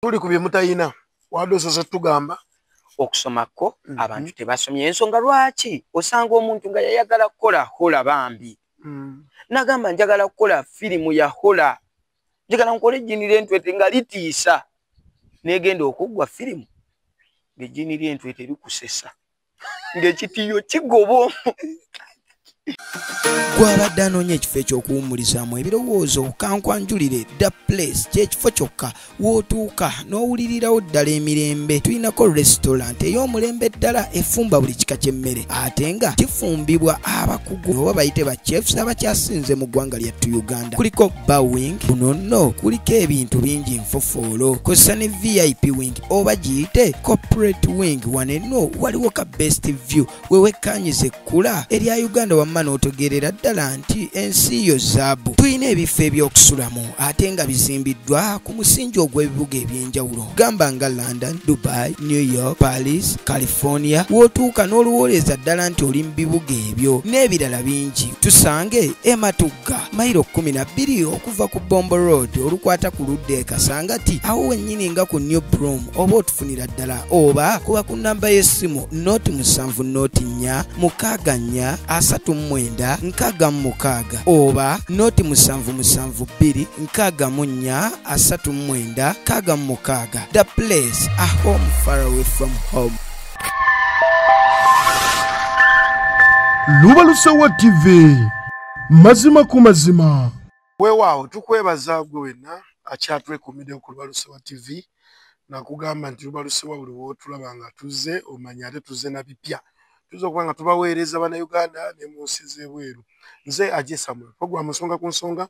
tuli ku bye mutayina wadosoza tugamba okusomako abantu tebasomye ensonga lwaki osanga omuntu nga yayagala kukola hola bambi nagamba njagala kukola firimu ya hola njagala nkole ejjini ly'entwete nga litiisa negenda okuggwa firimu ng'ejjini ly'entwete likusesa ng'ekitiyo kigobo gwabadde anoonya ekifo ekyokuwummulizaamu ebirowoozo kankwanjulire The Place kyekifo kyokka w'otuuka n'owulirirawo ddala emirembe. Tulinako restaurant ey'omulembe ddala efumba buli kika ky'emmere ate nga kifumbibwa abakugu oba bayite ba chefs abakyasinze mu ggwanga lyattu Uganda. Kuliko bar wing, kuno nno kuliko ebintu bingi nfofoolo, kozesa ne VIP wing oba giyite corporate wing. Wano enno waliwo ka best view wewekkaanyiza ekkula erya Uganda wamma n'otegeerera ddala nti ensi yo zaabu. Tulina ebifo ebyokusulamu ate nga bizimbiddwa ku musingi ogw'ebibuga ebyenjawulo gamba nga London, Dubai, New York, Paris, California. W'otuuka n'oluwooleza ddala nti oli mu bibuga ebyo n'ebirala bingi. Tusange Matugga mayiro 12 okuva ku Bombo Road olukwata ku ludda e Kasangati awo wennyini nga ku New Broom, oba otufunira ddala oba kuba ku nnamba y'essimu noti 7 noti 4 6 39 6 oba noti 772 6 4 39 The Place, a home far away from home. Lubalusewa TV mazima ku mazima. Weewaawo tukwebaza gwe wenna akyatwekumidde ku Lubalusewa TV nakugamba nti Lubalusewa buli wootulaba nga tuzze omanya ate tuzze na bipya tuza okuba nga tubaweereza bannayuganda ne mu nsi z'ebweru. Nze Ajje Samuel programu nsonga ku nsonga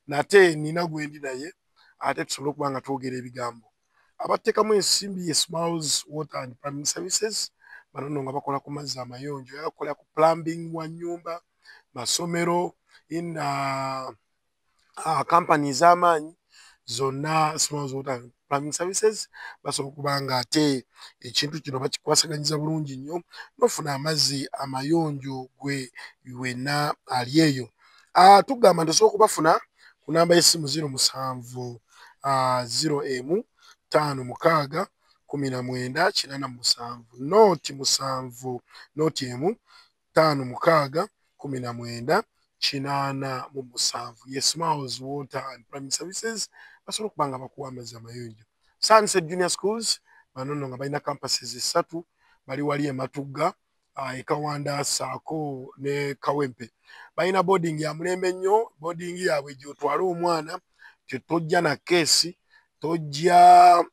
nate nina gwendi naye ate tusobole okuba nga twogera ebigambo abateekamu ensimbi ye Smiles Water and Plumbing Services bano nno nga bakola ku mazzi amayonjo yakola ku plumbing wa nnyumba masomero in companies z'amaanyi zonna Smiles Water and Plumbing Services basobola okuba nga ate ekintu kino bakikwasaganyiza bulungi nnyo n'ofuna amazzi amayonjo gwe wenna ali eyo. Tugamba nti osobola okubafuna ku namba y'essimu 07 0M 5 6 19 noti 7 noti emu 5 6 19 87 ye Smiles Water and Plumbing Services basobola okuba nga bakuwa amazzi amayonjo. Sunset Junior Schools bano nno nga balina campuses 3 bali wali e Matugga e Kawanda Saako ne Kawempe. Balina boarding ya mulembe nnyo, boarding yaabwe gy'otwala omwana tojja na keesi tojja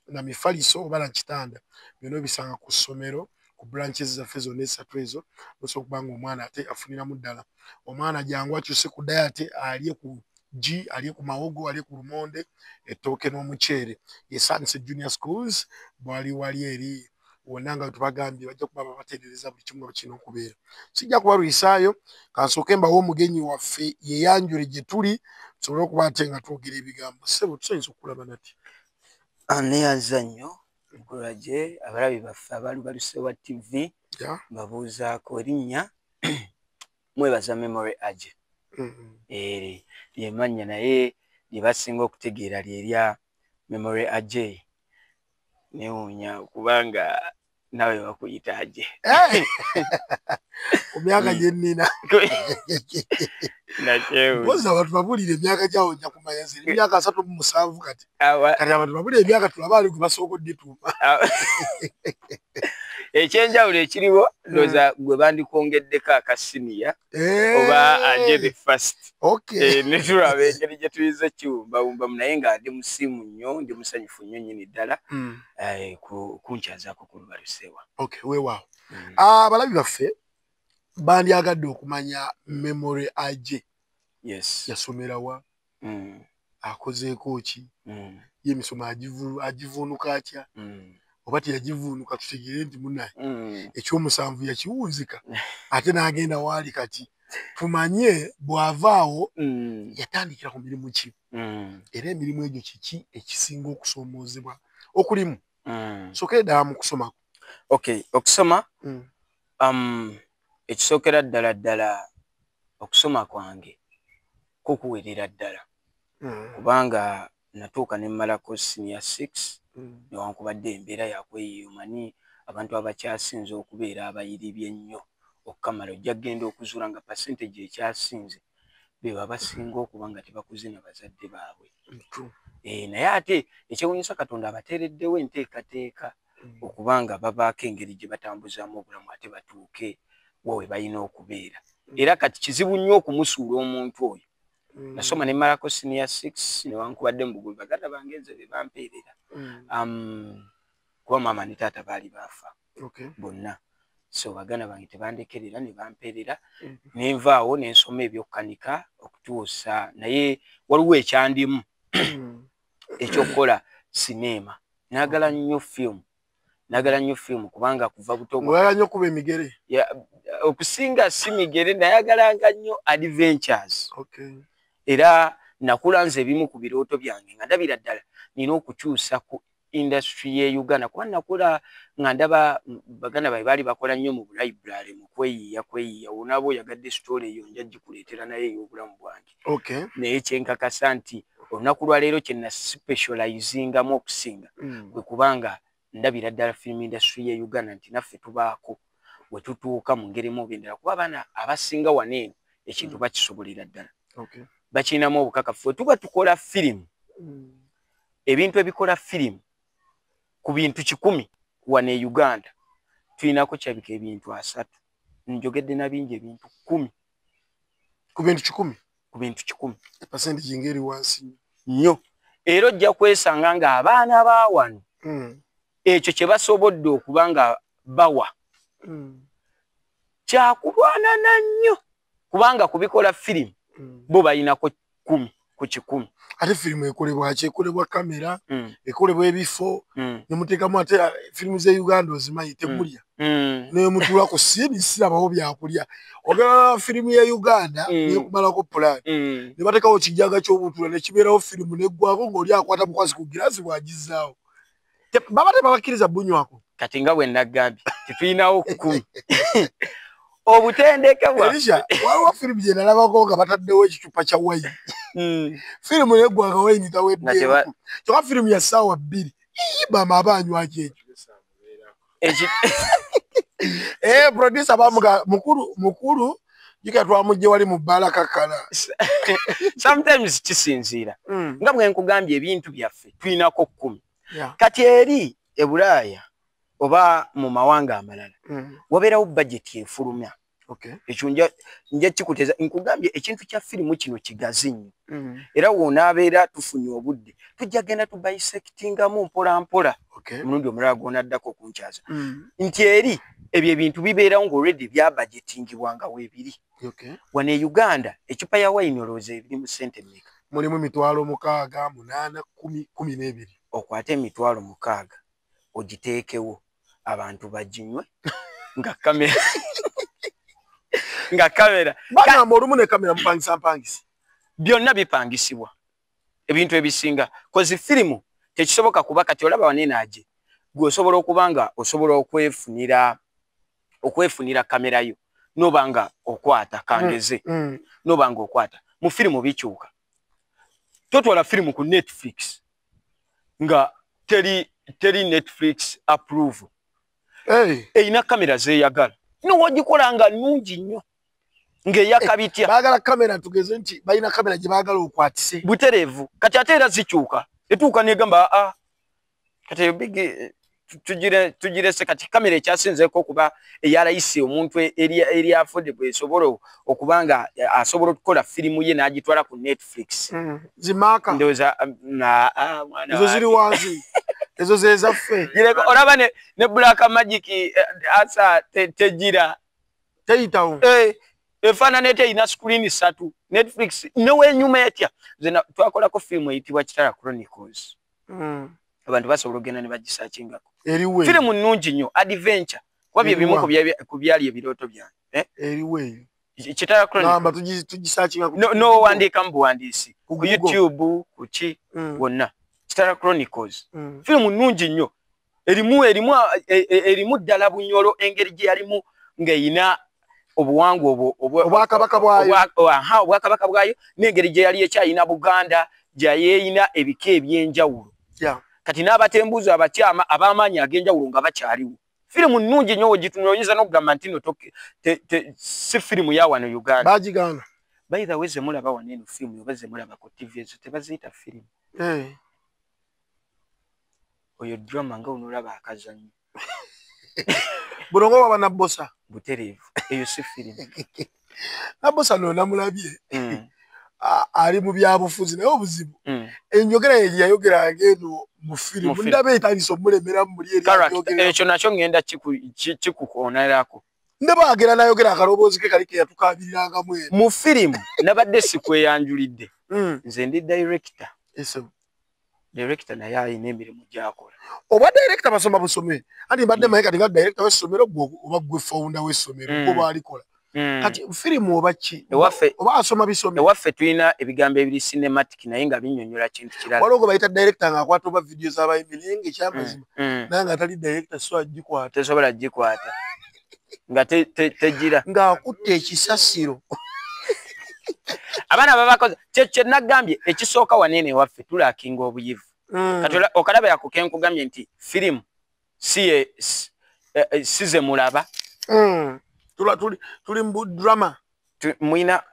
na mifaliso oba na kitanda byonna bisanga ku ssomero ku branches zaffe zonna esatu ezo osobola okuba nga omwana ate afuniramu ddala. Omwana jangu akyuse ku dayate alye ku G, alye ku mawogo, alye ku lumonde, ettooke n'omuceere. Ye Sunset Junior Schools bwali wali eri wonna nga tubagambye bajja kuba babatereereza buli kimu nga kirina okubeera. Sijja kubalwisaayo kansooke mbawo omugenyi waffe yeyanjule gye tuli tusobole okuba ate nga twogera ebigambo. Ssebo tusoyinza okulaba nati neyanza nnyo nkulaje abalabi baffe aba Lubalusewa TV babuuzaako erinnya mwebaza Memory Ajje lyemannya naye lye basinga okutegeera lyerya Memory Ajje newuunya kubanga nawe bakuyita Ajje ku myaka gye nnina mpozi abantu babulire emyaka gyawo nja kumanya nze emyaka 37 kati abantu babulire emyaka tulaba ali gwe basookodde tuuma ekyenjawulo ekiriwo ndowooza gwe bandikwongeddeko akasiniya oba Ajje the first ne tulaba engeri gye tuyinza kiwumbawumbamu naye nga ndi musiimu nnyo ndi musanyufu nnyo nnyini ddala kunkyazaako ku Lubalusewa. Weewaawo abalabi baffe bandyagadde okumanya Memory Ajje yasomera wa akozeeko ki ye emisomo agivuunuka atya oba teyagivuunuka tutegeere nti munaye ekyomusanvu yakiwunzika ate n'agenda waali kati tumanye bw'avaawo yatandikira ku mirimu ki era emirimu egyo kiki ekisinga okusoomoozebwa okulimu sokere ddala mu kusomako. Okusoma ekisookera ddala okusoma kwange kukuwerera ddala kubanga natuuka ne mmalako senior 6 newankubadde embeera yakweyomanyi abantu abakyasinze okubeera abayiribye ennyo okukamala ojja kgenda okuzuula nga percentage ekyasinze beba basinga okuba nga tebakuze na bazadde baabwe. Naye ate ekyewuunyisa Katonda abateereddewo enteekateeka okuba nga babaako engeri gye batambuzaamu obulamu ate batuuke wowe balina okubeera. Era kati kizibu nnyo okumusuula omuntu oyo. Nasoma ne malako senior 6 newankubadde mu bugulu baganda bange nze be bampeerera. Kuba maama ne taata baali baafa bonna. So baganda bange tebandekerera ne bampeerera nenvaawo nensoma ebyokkanika okutuusa naye waliwo ekyandimu ekyokukola sinema. Naagala nnyo film kubanga kuva buto mwagala nnyo kuba emigere okusinga si migere nayagalanga nnyo adventures. Era nakula nze ebimu ku birooto byange nga ndabira ddala nina okukyusa ku industry ye Uganda kuba nakula nga ndaba baganda baali bakola nnyo mu library mu kweyiya onaba oyagadde story eyo nja gikuleetera naye ey'obulamu bwange. Naye kyenkakasa nti olunaku lwa leero kye naspecializingamu okusinga bwe kubanga ndabira ddala film industry ye Uganda nti naffe tubaako we tutuuka mu ngeri mu bendera kuba abaana abasinga waneeno ekintu bakisobolera ddala. Bakinamu obukakafu tuba tukola firimu ebintu ebikola firimu ku bintu 100 wane Uganda tulinako kyabika ebintu 3 njogedde na bingi ebintu 10 ku bintu 10 percentage ngeri wansi nnyo. Era ojja kwesanga nga abaana baawano ekyo kye basobodde okuba nga bawa kyakulwanana nnyo kubanga kubikola firimu bo balinako 10 ku 100. Ate firimu ekolebwa ki? Ekolebwa kamera ekolebwa ebifo nemuteekamu ate firimu ze Uganda ozimanyi temulya ne mutula ku sini sirabawo byakulya ogala firimu ya Uganda nekumalako plan ne bateekawo kijaga ky'obutula ne kibeerawo firimu neggwako ng'oli akwata mukwasi ku girasi bw'agizaawo baba tebabakkiriza bunywako. Kati nga bwe nagambye tetulinawo 10 obutendeke bwa Elisha waliwo firimu gye nalabako nga bataddewo ekicupa kya wayini firimu neggwaka wayini tawedde kyokka firimu ya ssaawa 2 bama abanywaki ekyo producer bamuga mukulu jika twamujje wali mu bbala kakala sometimes kisinziira nga bwe nkugambye ebintu byaffe tulinako 10 kati eri e Bulaaya oba mu mawanga amalala wabeerawo budget efulumya. Ekyo nja kikuteza nkugambye ekintu kya firimu kino kigazi nnyo era wonaabeera tufunye obudde tujja genda tubayisectingamu mpola omulundi omulala gwonaddako okunkyaza nti eri ebyo ebintu bibeerawo ng'olwedde bya budgetingibwanga weebiri. Wano e Uganda ecupa ya wayini olowooza ebiri mu ssente mmeka? Mulimu 6,000, 8, 10, 12. Okwate 6,000 ogiteekewo abantu baginywe nga kamera bagamba olumu ne kamera mpangisa byonna bipangisibwa ebintu ebisinga kozi firimu tekisoboka kuba kati olaba waneenaje gwe osobola okuba nga osobola okwefunira kamera yo nobanga okwata kangeze nobanga okwata mu firimu bikyuka totwala firimu ku Netflix nga teri Netflix approve eyina kamera zeeyagala nowagikola nga nnungi nnyo ng'eyakabitya baagala kamera tugeze nti balina kamera gye baagala okwatise butereevu kati ate era zikyuka etuuka negamba kati bigi tugirese kati kamera ekyasinzeeko okuba eyarayisi omuntu eri affordable esobola okuba nga asobola okukola firimu ye n'agitwala ku Netflix zimaaka ndowooza ezo ziri wansi ezo zezaffe olaba ne Black Magic asa tegira teyitawo efaanana ete erina screen 3 Netflix newenyuma etya zena twakolako firimu eyitibwa Kitala Chronicles abantu basobola okugenda ne bagisaakingako firimu nnungi nnyo adventure kuba bye bimu ku byali ebirooto byange eriweeyo Kitala Chronicles tugisaakingako nowandiika mu buwandiisi ku YouTube ku ki wonna Kitala Chronicles firimu nnungi nnyo erimu ddala bunyolo engeri gye yalimu ng'eyina obuwangwa obwakabaka bwayo n'engeri gye yali ekyayina Buganda jayeeyina ebika ebyenjawulo kati n'abatembuuzi abakyama ab'amaanyi ag'enjawulo nga bakyaliwo. Firimu nnungi nnyo wegitunuulira oyinza n'okugamba nti nno si firimu ya wano Uganda. Bagigaana. By the way ze mulaba wano eno firimu oba ze mulaba ku TV ezo tebaziyita firimu. Oyo drama nga onolaba akazannyo. Bulongo baba Nabbosa. Butereevu. Eyo si firimu. Nabbosa no namulabye. Ali mu byabufuzi naye obuzibu. Enjogera ye yayogeranga eno mu firimu. Ndabe etandise omulemera mu muli eri. Ekyo nakyo ngenda kikukoonalako. Ndabagera nayogera akaloboozi ke kali ke yatukabiriranga mu eno. Mu firimu nabadde sikweyanjulidde. Nze ndi director. Director naye alina emirimu gy'akola. Oba director basoma busome. Ati mbadde maye kati nga director w'essomero oba gwe founder w'essomero oba alikola. Kati firimu oba ki? Oba asoma bisome. Ewaffe tulina ebigambo ebiri cinematic naye nga binnyonnyola kintu kirala. Waliwo bayita director ng'akwata oba video z'abayimbi ekyamazima. Naye nga tali director so agikwata. Tesobola gikwata. Nga tegira. Ng'akutte ekisasiro. Abaana babakoze kye nagambye ekisooka wanene ewaffe tulaakinga obuyivu. Kati okalaba yakukenkugambye nti firimu si ze mulaba. Tuli mu drama. Mwina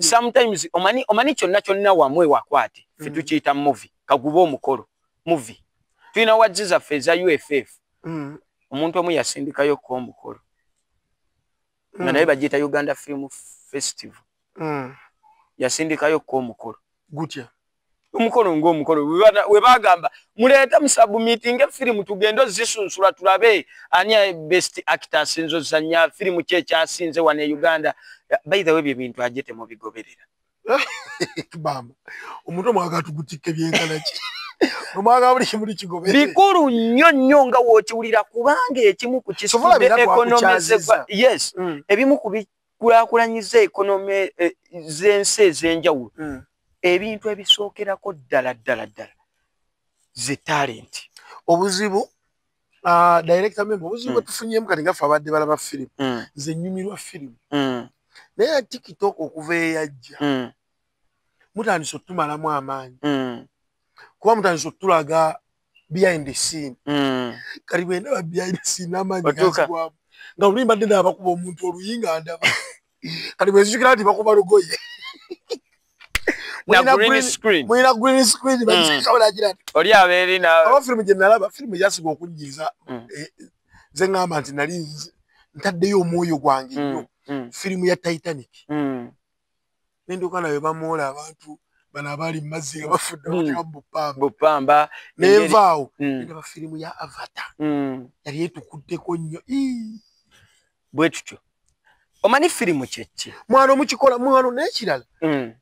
sometimes omani kyonna wamwe wakwate ffe tukiyita movie kaguba omukolo movie. Tulina wadzi zaffe eza UFF. Omuntu omu yasindikayo omukolo nga naye bagiyita Uganda Film Festival. Yasindikayo omukolo gutya omukolo ng'omukolo we bagamba muleeta musabumiitinga efirimu tugende ozisunsula tulabe ani best actor asinze ozannya firimu ki ekyasinze wano e Uganda. By the way bye bintu ajje temubigoberera. Bamba omuntu omwagala tugutikke byenkana ki omwagala buli kimu kigoberera bikulu nnyo nnyo nga wookiwulira kubanga ekimu ku kisudde ekonomezebwa. Yes ebimu ku bikulaakulanyiza ekonomi z'ensi ez'enjawulo. Ebintu ebisookerako ddala ze talent. Obuzibu director member obuzibu tufunyemu kati ngaffe abadde balaba firimu nze nnyumirwa firimu naye TikTok okuva eyajja mutandise otumalamu amaanyi kuba mutandise otulaga behind the scene kati bwe ndaba behind the scene n'amaanyi gazigwamu nga luli mbadde ndaba omuntu oluyinga ndaba kati bwe nzijukira nti bakuba lugoye na green screen. Mwina green screen bakisabala agira. Oli abeeri na aba film je nalaba film yasiba okunyiza ze ngamba nti nali ntaddeyo omwoyo gwange nnyo film ya Titanic. Nendo kana we bamola abantu bana abali mazzi nga bafudde bupamba nevaawo ndaba film ya Avatar yali etukuddeko nnyo bwe tutyo. Omani firimu kyeki mwano mukikola mwano n'ekirala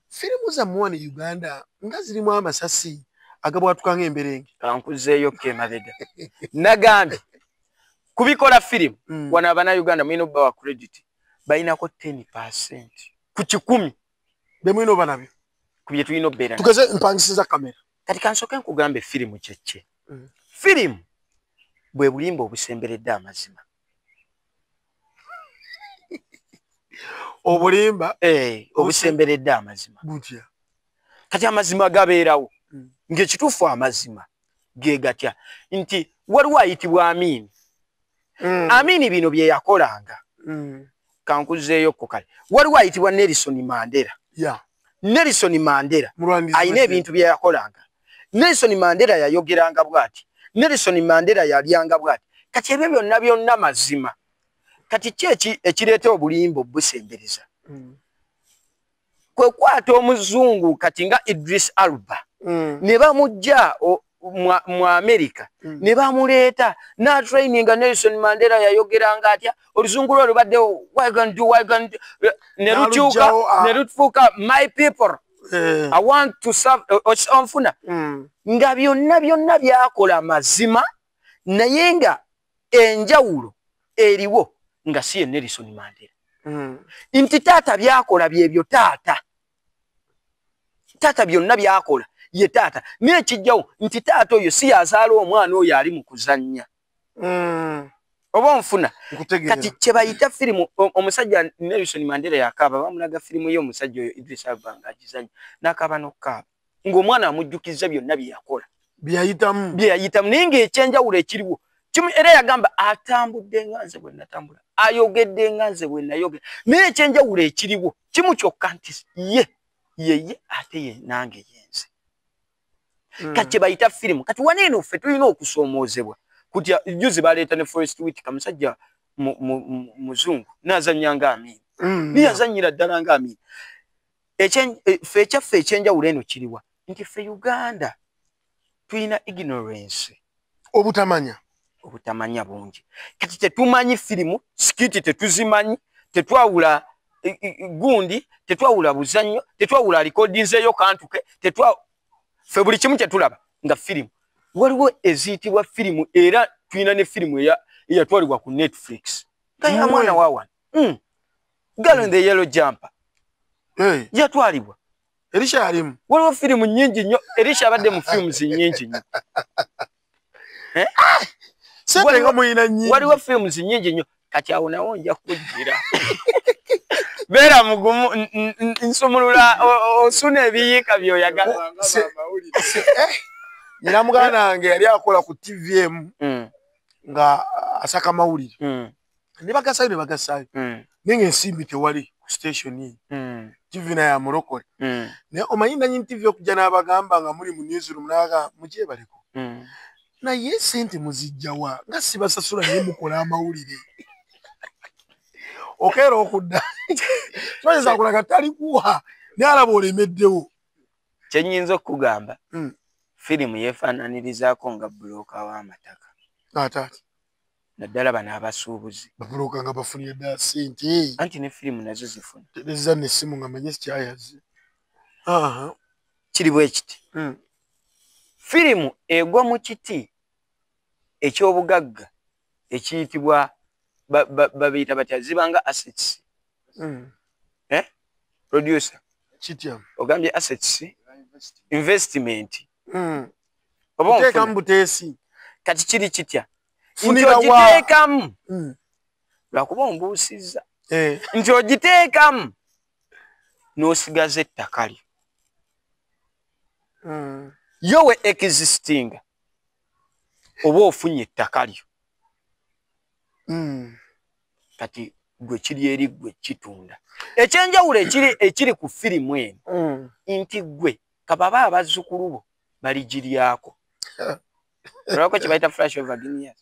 firimu za mwana Uganda nga zirimu amasasi agabwatuka ng'emberenge. Kankuzeeyo kemabega nagambye kubikola firimu wana abana Uganda mwino bawa credit bayinako 10% ku 10 bemwino obanabyo ku bye tulina obeera tugeze mpangisiza kamera. Kati kansooke nkugambe firimu kyeki firimu bwe bulimba obusemberedde amazima. Obulimba obusemberedde amazima butya kati amazima gabeerawo ng'ekituufu amazima ge gatya nti waliwo ayitibwa Amini. Amini bino bye yakolanga kankuzeeyo ko kale. Waliwo ayitibwa Nelson Mandela. Nelson Mandela ayina ebintu bye yakolanga. Nelson Mandela yayogeranga bw'ati. Nelson Mandela yalyanga bw'ati. Kati ebyo byonna mazima. Kati kyeki ekireeta obulimba obusembereza kwe kwata omuzungu kati nga Idris Elba ne bamujja mu America ne bamuleeta na training Nelson Mandela yayogeranga atya oluzungu lwe lubaddewo ne lukyuka ne lufuuka my people I want to serve onfuna nga byonna byakola mazima naye nga enjawulo eriwo nga siye Nelson Mandela. Inti taata byakola byebyo taata byonna byakola ye taata n'ekijjawo nti taata oyo si yazaala omwana oyo ali mu kuzannya oba onfuna. Kati kye bayita firimu omusajja Nelson Mandela yakaaba bamulaga firimu ye omusajja oyo Idris Elba ng'agizannya n'akaaba n'okukaaba ng'omwana amujjukiza byonna bye yakola byayitamu naye ng'ekyenjawulo ekiriwo kimu era yagamba atambudde nga nze bwe natambula ayogedde nga nze bwe nayogera naye ekyenjawulo ekiriwo kimu kyokka nti ye ate ye nange yenze kati bayita firimu kati waneeno ffe tulina okusoomoozebwa kutya juzi baleeta ne Forest Whitaker musajja muzungu n'azannya nga Amin niyazannyira ddala nga Amin ffe ekyaffe ekyenjawulo eno kiriwa nti ffe Uganda tulina ignorance obutamanya bungi kati tetumanyi firimu sikiti tetuzimanyi tetwawula gundi tetwawula buzannyo tetwawula alikodinzeeyo kantuke ffe buli kimu kyetulaba nga firimu waliwo eziyitibwa firimu era tulina ne firimu eyatwalibwa ku Netflix kaya mwana wawana Girl in the Yellow Jumper yatwalibwa Elisha alimu waliwo firimu nnyingi nnyo Elisha abadde mu films nnyingi nnyo waliwo films nnyingi nnyo kati awo nawo nja kujjira beera mugumu nsumulula osuna ebiyiika by'oyagala nyina muganda wange yali akola ku TVM nga asaka mawulire ne bagasaayo naye ng'ensimbi tewali ku station ye TV naye amulokole naye omanyi nannyini TV okujja n'abagamba nga muli mu newsroom n'aga mugyebaleko naye sente muzijjawa nga sibasasula naye mukola amawulire okeera okudda kibayinza kulaga talikuwa naye alaba olemeddewo kyenyinza okugamba firimu yeefaananirizaako nga bulooka w'amataka ataati naddala bano abasuubuzi babulooka nga bafunye ddala sente anti ne firimu nazo zifuna tereza n'essimu nga manye sikyayaze kiri bwe kiti firimu egwa mu kiti eky'obugagga ekiyitibwa babiyita batya zibanga assets producer kitya ogambye assets investment oteekamu buteesi kati kiri kitya funira nti ogiteekamu lwakuba ombuusizza nti ogiteekamu n'osigaza ettaka lyo yo we existinga oba ofunye ettaka lyo kati gwe kiri eri gwe kitunda ekyenjawulo ekiri ku firimu eno nti gwe kababa abazzukulu bo baligiryako olwako kye bayita flash over guineas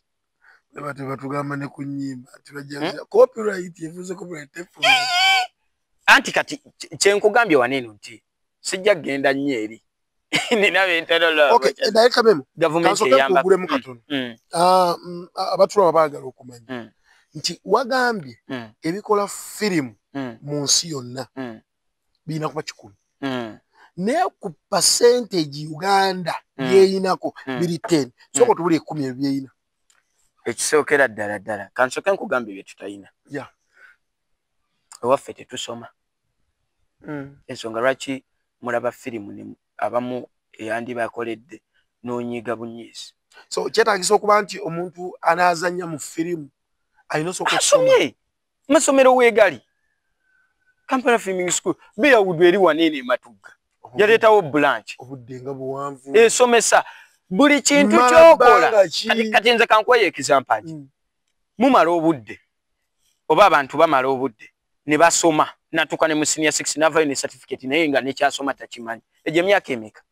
batugamba ne ku nnyimba tibajja copyright evuze copyright anti kati kyenkugambye waneeno nti sijja kgenda nnyo eri nina bentalo gavumenti eyamba abatulaba baagala okumanya nti wagambye ebikola firimu mu nsi yonna birina kuba 10 naye ku percentage Uganda byeyinako biri 10 soko tubuli 10 ebyeyina ekisookera ddala kansooke nkugambye bye tutayina ewaffe tetusoma ensonga lwaki mulaba firimu abamu eyandi bakoledde n'onyiiga bunyiisi so kyetaagisa okuba nti omuntu anaazannya mu firimu alina osooka asomye masomero weegali Kampala Filming School beyawudde eri waneeno ematugga yaleetawo branch obudde nga buwanvu esomesa buli kintu kyokola kati nze kankuwayo example mumala obudde oba abantu bamala obudde ne basoma natuuka ne mu senior 6 navayo ne certificate naye nga nekyasoma takimanyi egyo emyaka emeka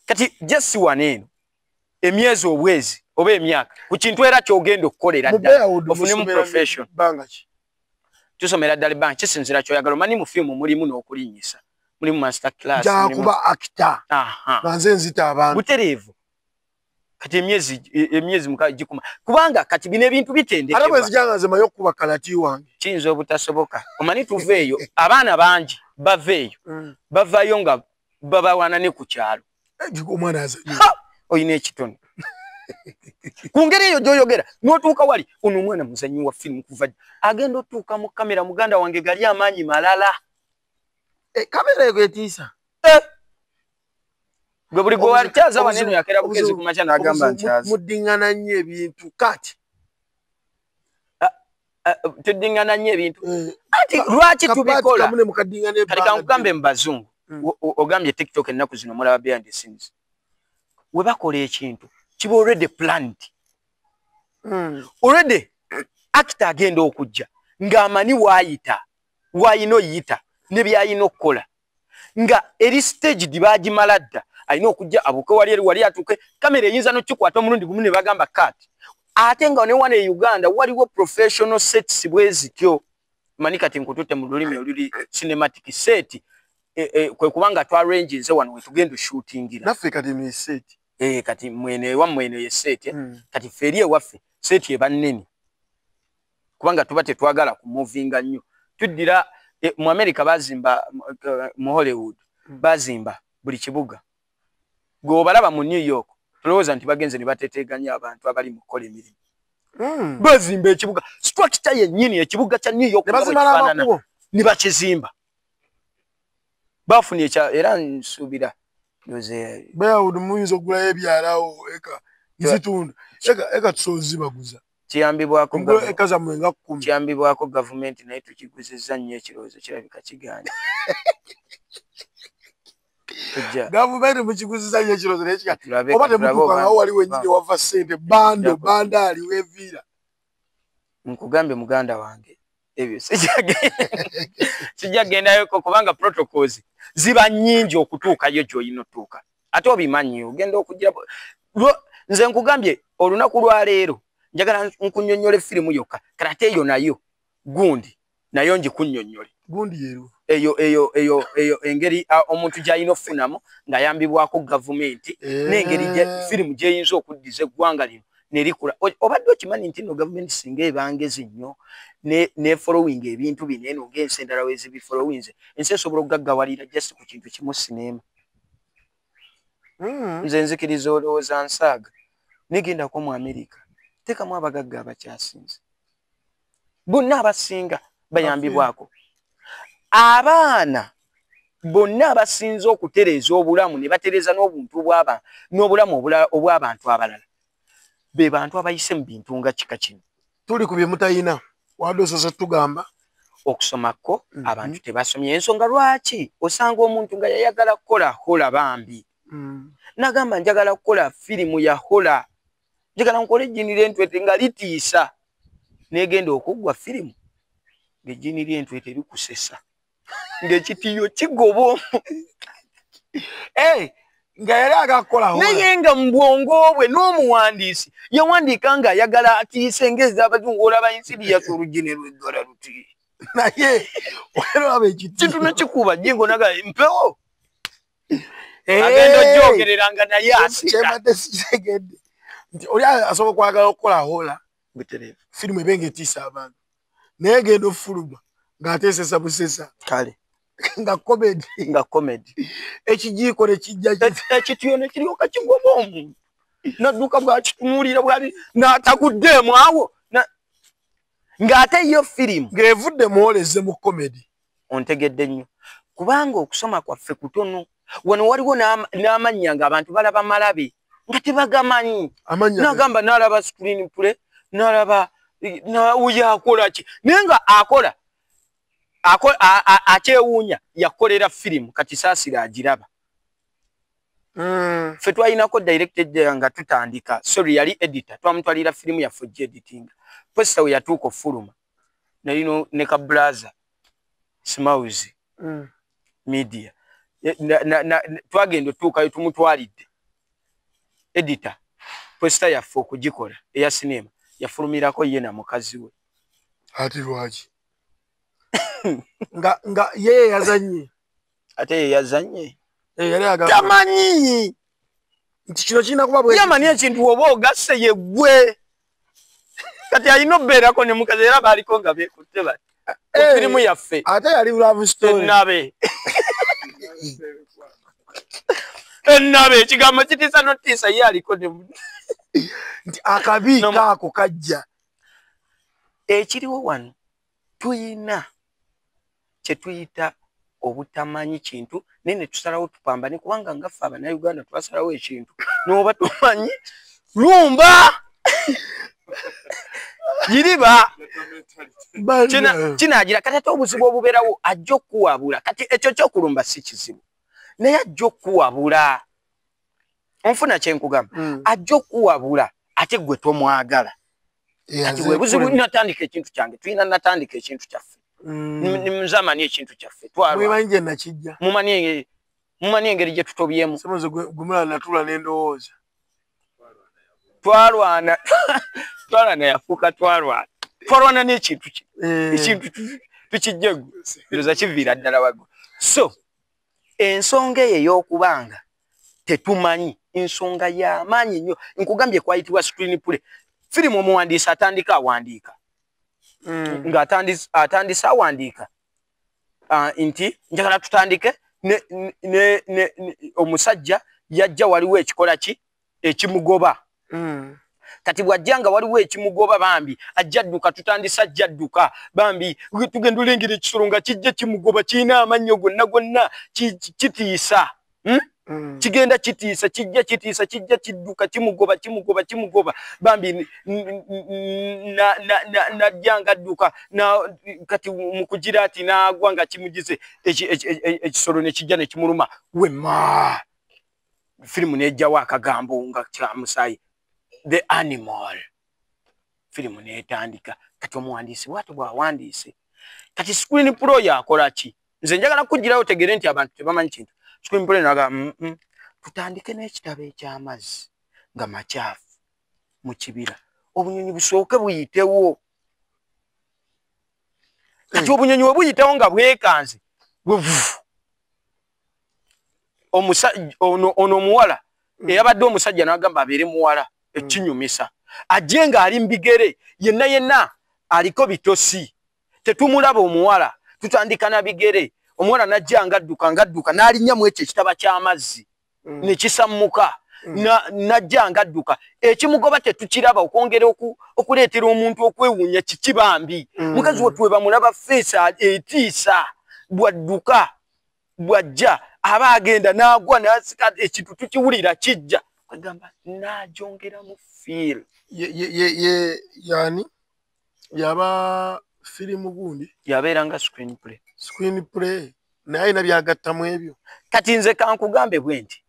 kati jesi waneeno emyezi obwezi oba emyaka ku kintu era kyogenda okukolera ddala ofunemu profession tusomera ddala bank kisinzira kyoyagala omanyi mu firimu mulimu n'okulinnyisa mulimu master class jakuba actor banze nzita abantu butereevu kati emyezi mukagikuma kubanga kati bino ebintu bitendekebwa ate bwe zijanga nze mayo okuba kalati wange kiyinza obutasoboka omanyi tuveeyo abaana bangi baveeyo bavayo nga babawana ne ku kyalo omwana azanyo oyina ekitono ku ngeri eyo gy'oyogera n'otuuka wali ono omwana muzanyi wa firimu kuva agenda otuuka mu kamera muganda wange gali amaanyi malala kamera ego etiisa gwe buli gwe wakyaza waneeno yakera bugezi ku makya n'agamba nkyaza muddingana nnyo ebintu kati tuddingana nnyo ebintu anti lwaki tubikola kati kankugambe mu bazungu ogambye TikTok ennaku zino mulaba behind the scenes we bakola ekintu kiba already planned already actor agenda okujja ng'amanyi wayino yita ne byayino okkola nga eri stage dibagimala dda ayina okujja abuke wali atuke kamera eyinza n'okikwata omulundi gumu ne bagamba cut ate nga ne wane e Uganda waliwo professional sets bwezityo mani kati nkututte mu lulimi oluli cinematic set kwe kubanga twa arrange nze wano wetugenda shootingira naffe kati ni set kati mwene ye set kati ferie waffe set eba nnene kubanga tuba tetwagala ku movinga nnyo tuddira mu America bazimba mu Hollywood bazimba buli kibuga gobalaba mu New York tulowooza nti bagenze ne bateteganya abantu abali mu kola emirimu bazimba ekibuga structure yennyini ekibuga kya New York ne bakizimba bafuni era nsubira yoze Bayawudu muyinza okugulayo ebyalawo eka nzitundu eka tusozibaguza kiyambibwako eka za mwenga 10 kiyambibwako government naye tukiguzizza nnyo ekirowoozo kirabika kiganya government mukiguziza nnyo ekirowoozo nekika oba temutuuka ngawo waliwo ennyini wava ssente banda aliwo evira nkugambe muganda wange ebyo sijagendayoko kubanga protocols ziba nnyingi okutuukayo gy'olina otuuka ate obimanyi ogenda okugira nze nkugambye olunaku lwa leero njagala nkunnyonnyole firimu yokka kati eyo nayo gundi nayo ngikunnyonnyole gundi yeru eyo engeri omuntu gy'alina okufunamu ng'ayambibwako gavumenti n'engeri firimu gy'eyinza okuddiza eggwanga lino nerikula obadde okimanyi nti no gavumenti singa ebangezi nnyo ne following ebintu bino eno ng'ensi endala wezibifollowinze ensi esobola okugaggawalira just ku kintu kimu sinema nze nzikiriza olowooza nsaaga negendako mu America teekamu abagagga abakyasinze bonna abasinga bayambibwako abaana bonna abasinze okutereeza obulamu ne batereeza n'obulamu obw'abantu abalala be bantu abayise mu bintu nga kika kino tuli ku bye mutayina wadde osoose tugamba okusomako abantu tebasomye ensonga lwaki osanga omuntu nga yayagala kukola hola bambi nagamba njagala kukola firimu ya hola njagala nkole ejjini ly'entwete nga litiisa negenda okuggwa firimu ng'ejjini ly'entwete likusesa ng'ekitiyo kigobo nga yali agakola hola naye nga mu bwongo bwe n'omuwandiisi yawandiika ng'ayagala atiise ng'ez'abazungu olaba insiriyasi olugine lw'eggala luti naye olaba ekitiyo kintu nekikuba jengo nagala mpewo agenda ojjogerera nga naye asika kyebadde sitegedde nti oli asobola okwagala okukola hola butereevu firimu ebenga etiisa abantu naye genda ofuluma ng'ateesesa busesa kale nga comedy ekijiiko ne kijja ekitiyo ne kiryoka kigoba omuntu nadduka bwakitunuulira bwali n'ataguddeemu awo ng'ate yo firimu ng'evudde muwoleze mu comedy ontegedde nnyo kubanga okusoma kwaffe kutono wano waliwo n'amannya ng'abantu balaba malabe nga tebagamanyi nagamba n'alaba screen play n'alaba uyakola ki naye nga akola akyewuunya yakolera firimu kati saasira agiraba ffe twalinako directed nga tutandika sorry yali editor twamutwalira firimu yaffe editing posita we yatuuka ofuluma nalino ne kablaza smiles media twagenda otuukayo tumutwalidde editor posita yaffe okugikola eya sinema yafulumirako ye na mukazi we ati lwaki nga yeye yazanye ate ye yazanye yali tamanyi nti kino kirina kuba bwe yamanyi ekintu oba ogasse ye gwe kati alina obeerako ne mukazi era baaliko nga beekutte bati firimu yaffe ate yali love story ennabe ekigambo kitiisa notiisa ye aliko nti akabi kaako kajja ekiriwo wano tuyina kye tuyita obutamanyi kintu naye ne tusalawo tupambane kubanga ngaffe Abannayuganda twasalawo ekintu n'oba tumanyi lumba yiriba kinaagira kati ate obuzibu obubeerawo ajja okuwabula kati ekyo kyokulumba si kizibu naye ajja okuwabula onfuna kyenkugamba ajja okuwabula ate gwe tomwagala ati webuzibu natandika ekintu kyange tulina natandika ekintu kyaffe nimuzamani ekintu kyaffe mumanyi engeri gye tutobyemu twalwana yafuuka twalwana n'ekintu ekintu tukijjegu biroza kiviira ddala waggulu so ensonga eyo ey'okubanga tetumanyi ensonga y'amaanyi nnyo nkugambye kwayitibwa screen play firimu omuwandiisi atandika awandiika nga atandisa awandiika nti njagala tutandike omusajja yajja waliwo ekikola ki ekimugoba kati bw'ajja nga waliwo ekimugoba bambi ajja adduka tutandisa ajja adduka bambi tugenda olengera ekisolo nga kijja kimugoba kirina amannyo gonna kitiisa kigenda kitiisa kijja kidduka kimugoba bambi najja nga adduka kati mu kugira ati n'agwa nga kimugize ekisolo ne kijja ne kimuluma wemma firimu n'ejjawo akagambo nga kya musaayi the animal firimu n'etandika kati omuwandiisi bw'atyo bw'awandiise kati screen pro yakola ki nze njagala kugirawo tegere nti abantu tebamanyi kintu screen play naga tutandike n'ekitabo eky'amazzi nga makyafu mu kibira obunyonyi busooke buyitewo kati obunyonyi we buyitewo nga bwekanze ono omuwala eyabadde omusajja n'agamba abeere muwala ekinyumisa ajje ng'ali mu bigere yenna aliko bitosi tetumulaba omuwala tutandika na bigere omuwala najja ngadduka n'alinnya mu ekyo ekitaba ky'amazzi ne kisammuka najja ngadduka ekimugoba tetukiraba okwongera okuleetera omuntu okwewuunya kikibambi mukazi we tuwe bamulaba feesa etiisa bwadduka bwajja aba agenda n'agwa n'asika ekintu tukiwulira kijja agamba n'ajongera mu fiiri yani yaba firimu gundi yabeera nga screen play naye alina byagattamu ebyo kati nze kankugambe bwe nti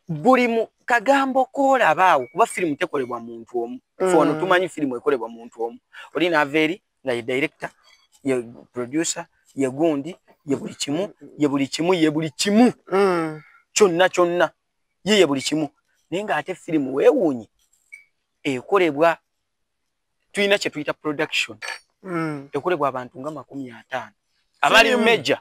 buli mu kagambo koolabaawo kuba firimu tekolebwa muntu omu fono tumanyi firimu ekolebwa muntu omu olina aveeri nga ye director ye producer ye gundi ye buli kimu kyonna ye buli kimu naye ng'ate firimu weewuunye ekolebwa tulina kye tuyita production ekolebwa abantu nga 50 abali major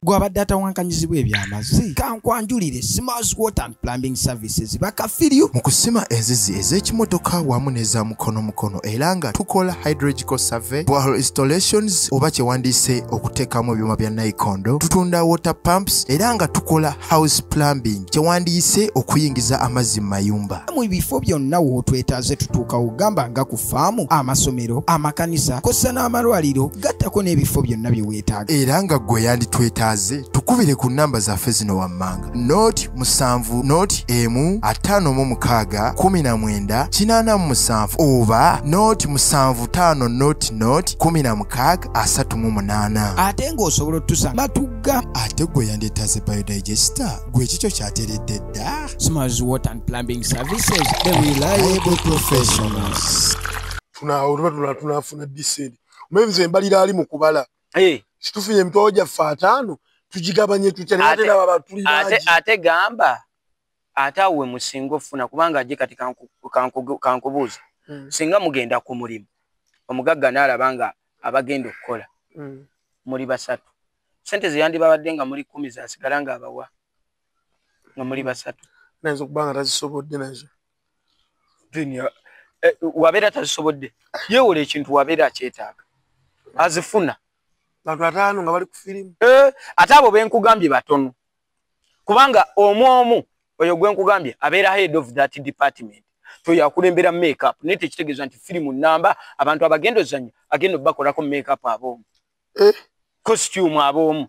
gwabadde atawankanyizibwa ebyamazzi kankwanjulire Smiles Water and Plumbing Services bakafiriyo mu kusima enzizi ez'ekimotoka wamu n'eza mukono era nga tukola hydrological survey, borehole installations oba kyewandiise okuteekamu ebyuma bya nayikondo, tutunda water pumps era nga tukola house plumbing kyewandiise okuyingiza amazzi mu mayumba. Mu bifo byonna wootwetaaze tutuuka ugamba nga ku faamu, amasomero, amakanisa kossa n'amalwaliro gattako n'ebifo byonna bye weetaaga. Era nga gwe yanditwetaaze tukubire ku namba zaffe zino wammanga noti 7 noti 156 19 oba noti 75 noti 1638 ate ng'osobola otusanga Matugga. Ate gwe yandeetaaze biodigester gwe kikyo kyateredde dda. Smiles Water and Plumbing Services, the reliable professionals. tunafuna disedi omenze embalira ali mu kubala situfunye emitwalo gyaffe 5 tugigabanye tutya ate gamba ate awe musinga ofuna kubanga ajje kati kankubuuza singa mugenda ku mulimu omugagga n'alaba nga abagenda okukola muri 3 sente ze yandibabadde nga muri 10 zasigala nga abawa nga muri 3 nazo kubanga tazisobodde nazo dunia wabeera tazisobodde yeewola ekintu wabeera akyetaaga azifuna bantu 5 nga bali ku firimu ate abo benkugambye batono kubanga omu oyo gwenkugambye abeera head of that department toyakulembera makeup naye tekitegeeza nti firimu namba abantu abagenda ozannya agenda bakolako makeup ab'omu costume ab'omu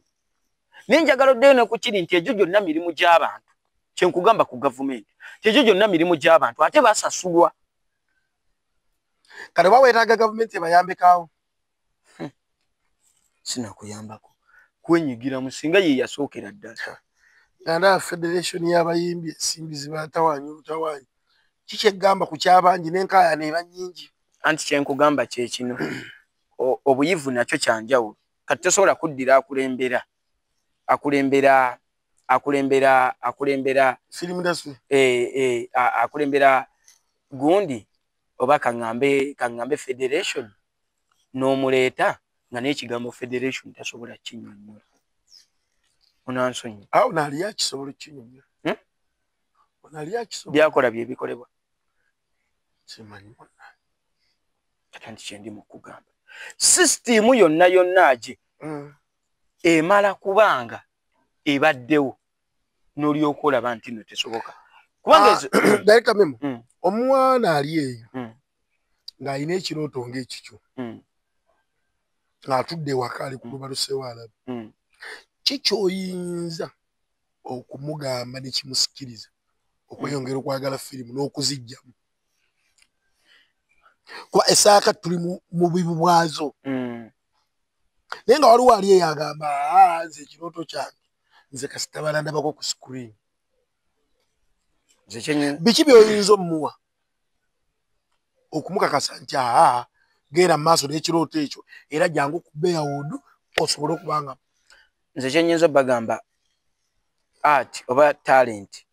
naye njagala oddeyo nekukiri nti egyo gyonna mirimu gy'abantu kyenkugamba ku gavumenti egyo gyonna mirimu gy'abantu ate basasulwa kale baweetaaga gavumenti ebayambekaawo sinakuyambako kwenyigira musinga ye yasookera ddala. Nanda Federation y'abayimbi simbi zibatawanyi utawanyi. Kiche gamba ku kyabangi n'enkaya ne banyingi. Anti kyenkugamba kye kino. Obuyivu nakyo kyanjawulo. Kati tosobola kuddira akulembera film industry. Akulembera gundi oba kangambe federation n'omuleeta nga n'ekigambo federation tasobola kinnyonnyola. Onansonyi. Nali yakisobola kinnyonnyola. Nali yakisobola. Byakola bye bikolebwa. Simanyi wonna. Kati kye ndi mu kugamba. System yonna agi emala kubanga ebaddewo n'olyoka olaba nti no tesoboka. Kubanga Director Memo, omwana ali eyo ng'alina ekirooto ng'ekikyo ng'atudde waka ali ku lubalu Ssewaalabi. Kikyoyinza okumugamba ne kimusikiriza okweyongera okwagala firimu n'okuzijjamu. Kuba esaaka tuli mu bibubwazo. Naye nga waliwo ali eyo agamba nze ekirooto kyange nze kasita balandabako ku screen. Biki by'oyinza omuwa okumukakasa nti genda mu maaso n'ekirooto ekyo era jangu ku Bearwood osobole okubanga. Nze kye nnyinza bagamba art oba talent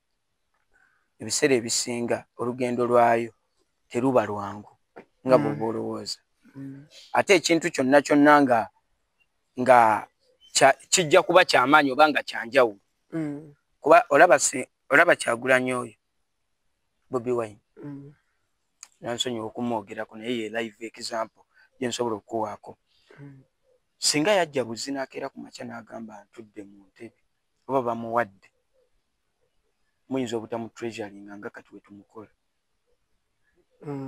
ebiseera ebisinga olugendo lwayo teruba lwangu nga bw'oba olowooza. Ate ekintu kyonna nga kijja kuba kyamaanyi oba nga kyanjawulo. Kuba olaba Kyagulanyi oyo Bobi Wine. Nansonyiwa okumwogerako naye ye live example gye nsobola okuwaako. Singa yajja buzi n'akeera ku makya n'agamba ntudde mu ntebe oba bamuwadde muyinza obutamu treasuring nga kati we tumukola.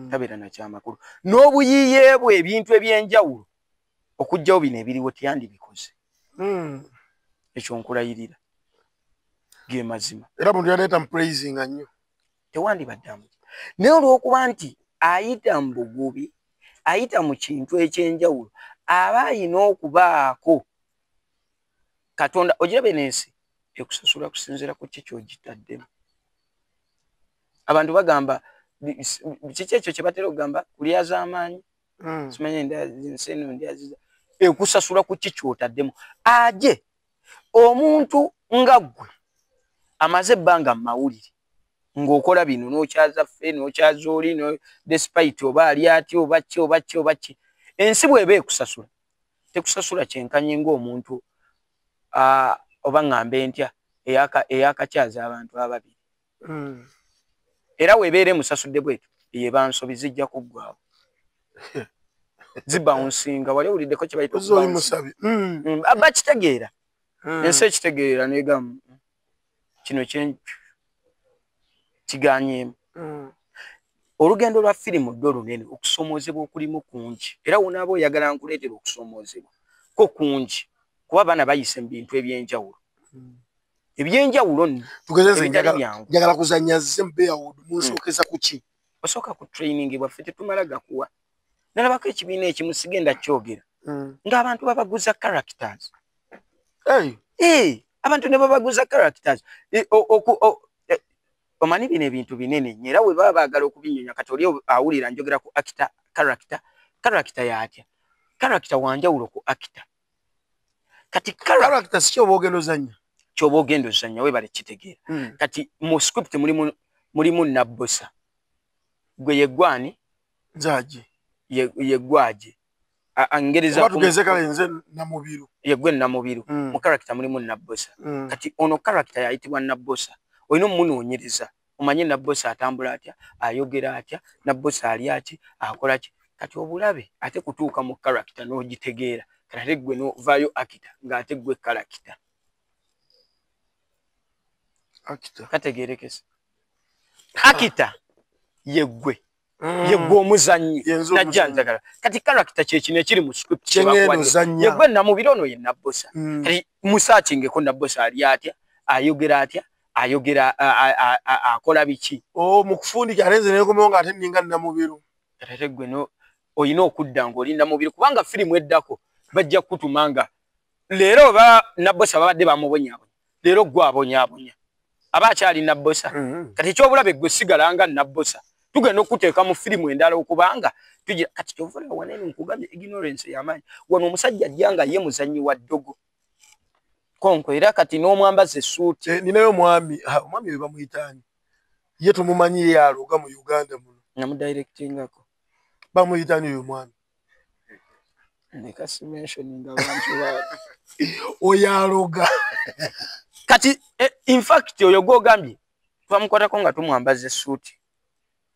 Tabeera na kyamakulu. N'obuyiiye bwe ebintu eby'enjawulo okujjawo bino ebiriwo tiyandibikoze. Ekyo nkulayirira. Ge mazima. Era muntu yaleeta mu praising nnyo. Tewandibadde amuti. Naye olw'okuba nti ayita mu bugubi, ayita mu kintu eky'enjawulo, aba ayina okubaako Katonda ogiraba ensi ekusasula kusinziira ku ki ky'ogitaddemu. Abantu bagamba kiki ekyo kye batera okugamba kulyaza amaanyi. Simanyi enseno ndyaziza. Ekusasula ku ki ky'otaddemu. Aje omuntu nga ggwe amaze ebbanga mu mawulire ng'okola bino n'okyaza ffe n'okyaza oli despite oba ali atya oba ki. Ensi bw'eba ekusasula tekusasula kyenkanye ng'omuntu oba ŋŋambe ntya eyakakyaza abantu ababiri. Era weebeera emusasudde bwetyo yeba nsobi zijja kuggwaawo. Zibawunsinga wali owuliddeko kye bayita aba kitegeera. Ensi ekitegeera n'egamu kino kiganyeemu. Olugendo lwa firimu ddwo lunene okusomoozebwa okulimu kungi. Era wonaaba oyagala nkuleetera okusomoozebwa ko kungi kuba abaana bayise mu bintu eby'enjawulo. Ebyenjawulo nno njagala kuzannya zze mu Bearwood munsookeza ku ki? Osooka ku training bwaffe tetumala gakuwa. Nalabako ekibiina ekimu sigenda kyogera ng'abantu babaguza characters. Abantu ne babaguza characters. Omanyi bino ebintu binene nnyo era we baba baagala okubinyonya kati oli awulira njogera ku actor character yatya. Character wanjawulo ku actor. Kati character si kyoba ogenda ozannya. Kyoba ogenda ozannya weebale kitegeera. Kati mu script mulimu Nabbosa. Gwe yeggwani Nzaje. Yeggwaje. Angereza oba tugeze kale nze Namubiru. Yeggwe Namubiru. Mu character mulimu Nabbosa. Kati ono character yayitibwa Nabbosa. Oyina omunoonyereza omanye Nabbosa atambula atya, ayogera atya, Nabbosa ali ati, akola ki. Kati obulabe ate kutuuka mu character n'ogitegeera. Kati ate gwe novaayo actor ng'ate gwe character. Kategeerekese. Actor yeggwe. Yeggwe omuzannyi. Najja njagala. Kati character kye kino ekiri mu script kyebakuwadde. Yeggwe Namubiru ono ye Nabbosa. Kati musaakingeko Nabbosa ali atya, ayogera atya, akola biki. Mu kufundika alenze neekomewo ng'ate nninga Namubiru. Ate gwe oyina okudda ng'oli Namubiru kubanga firimu eddako bajja kutuma nga Leero ba Nabbosa babadde bamubonyabonya. Leero gwe abonyabonya. Aba akyali Nabbosa. Kati ekyobulabe gwe sigalanga Nabbosa. Tugenda okuteeka mu firimu endala okubanga tugira kati kyovula wanene nkugambye ignorance y'amaanyi. Wano omusajja ajjanga ye muzannyi wa ddogo. Konko era kati n'omwambaza essuuti. Ninayo omwami we bamuyitaani. Ye tumumanyi yaaloga mu Uganda muno. Namudirectingako. Bamuyitaani oyo omwami. Nekasi mentioning abantu baabwe. Oyaloga. Kati in fact oyo gwogambye twamukwatako nga tumwambaza essuuti.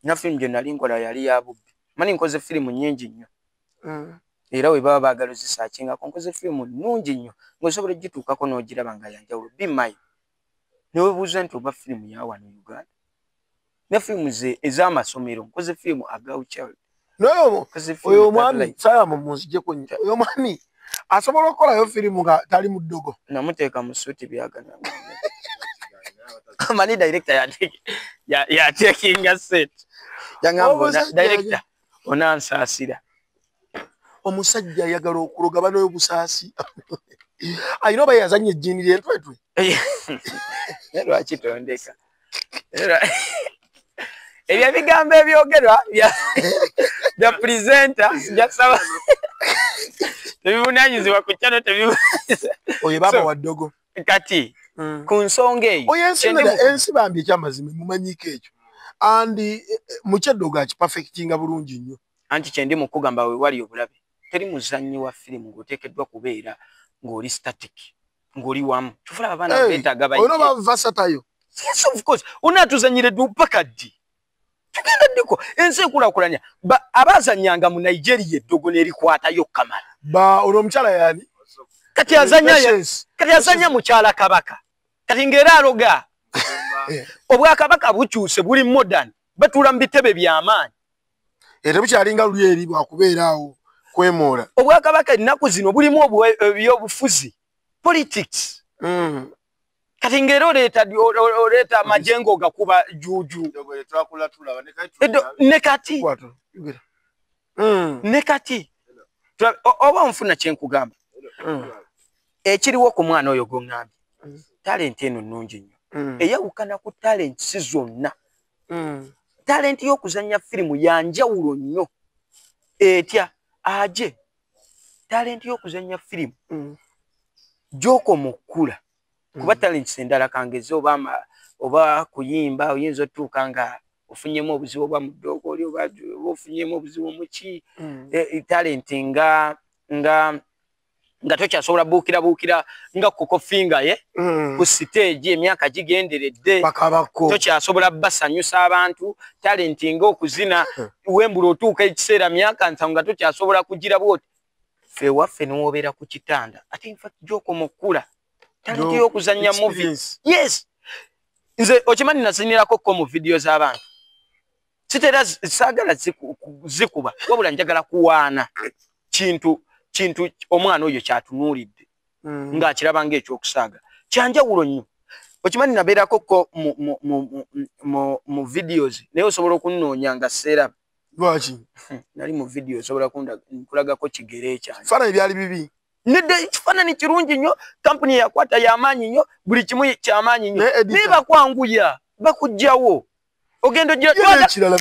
Na film gye nali nkola yali ya bubbi. Mani nkoze firimu nnyingi nnyo. Era we baba baagala ozisakingako nkoze firimu nnungi nnyo ng'osobola ogituukako n'ogiraba nga yanjawulo. Be mine. Ne weebuuza nti oba firimu ya wano Uganda. Ne firimu ez'amasomero nkoze firimu A Girl Child. No, oyo omwami saya mumunzijeko nnyo. Oyo omwami asobola okukolayo firimu nga tali mu ddogo. Namuteeka mu ssuuti byagana. Mani director yatekinga set. Yangamba director onansaasira. Omusajja ayagala okuloga bano obusaasi. Ayino bayazanye ejjini ly'entwetwe. Lwaki tondeka. Ebyo ebigambo ebyogerwa the presenter jasaba tebivunaanyizibwa ku channel tebivunaanyizibwa. Oyo baba wa ddogo. Kati ku nsonga eyo. Oyo ensi bambi ekyamazima mumanyiiko ekyo. Andi mu kyeddogo akiperfectinga bulungi nnyo. Anti kyendi mu kugamba we wali obulabe. Teri muzannyi wa firimu ng'oteekeddwa kubeera ng'oli static. Ng'oli wamu. Tufula abaana beetaaga bayi. Oyo ba versatile. Yes, of course. Unaatuzannyire dupaka ddi. Tugenda ddiko. Ensi ekulaakulanya. Abaazannyanga mu Nigeria eddogo n'erikwatayo Kamala. Ono omukyala yaani? Kati azannya mukyala Kabaka. Kati ng'era aloga. Obwakabaka bukyuse buli modern. Batuula mu bitebe by'amaanyi. Era bukyalinga luli eri bwakubeeraawo kwemoola. Obwakabaka ennaku zino bulimu ebyobufuzi. Politics. Kati ng'era oleeta amajengo gakuba juju. Nekati. Nekati. Oba nfuna kyenkugamba. Ekiriwo ku mwana oyo gongambye. Talent eno nnungi nnyo. Eyawukana ku talent si zonna. Talent y'okuzannya firimu yanjawulo nnyo. Etya aje. Talent y'okuzannya firimu. Gy'oko mu kkula. Kuba talent endala kangeze oba kuyimba oyinza otuuka nga ofunyemu obuzibu obwa mu ddoogo oli oba ofunyemu obuzibu mu ki. Talent nga tokyasobola buukira nga Coco Finger ye ku stage emyaka gigenderedde tokyasobola basanyusa abantu. Talent nga okuzina wembula otuuka ekiseera myaka nsanvu nga tokyasobola kugira bwoti. Ffe waffe n'obeera ku kitanda ate infact gy'oko mu kkula. Talent y'okuzannya movie. Yes. Nze okimanyi nasinirako ko mu video z'abantu. Sitera saagala zikuba wabula njagala kuwaana kintu omwana oyo kyatunuulidde ng'akiraba ng'ekyokusaaga kyanjawulo nnyo. Okimanyi nabeerako ko mu videos naye osobola okunnoonya nga seeraba. Lwaki? Nali mu video osobola kulagako kigere ekyange. Ebifaananyi byali bibi. Nedde ekifaananyi kirungi nnyo, kampuni yakwata y'amaanyi nnyo, buli kimu ky'amaanyi nnyo. Naye bakwanguya, bakuggyawo. Ogendo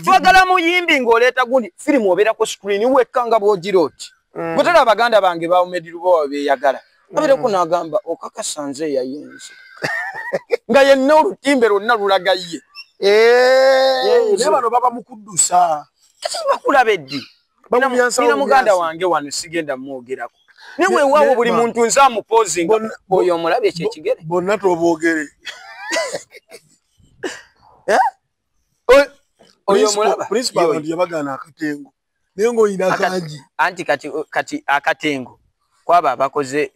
twagala muyimbi ng'oleeta gundi firimu obeerako screen wekka nga bw'ogira oti. Gotera abaganda bange bawumedi lubowa beeyagala. Abeerako n'agamba okakasa nze eyayenze. Nga yenna olutimbe lwonna lulaga ye. Naye bano baba mukuddusa. Kati bakulaba eddi. Nina muganda wange wano sigenda mwogerako. Naye weewaawo buli muntu nze amupozinga oyo omulabe ekyekigere. Bonna toboogere. Oyo omulaba. Principal abantu yabagaana akatengo. Naye ng'olina kangi. Anti kati akatengo kwaba abakoze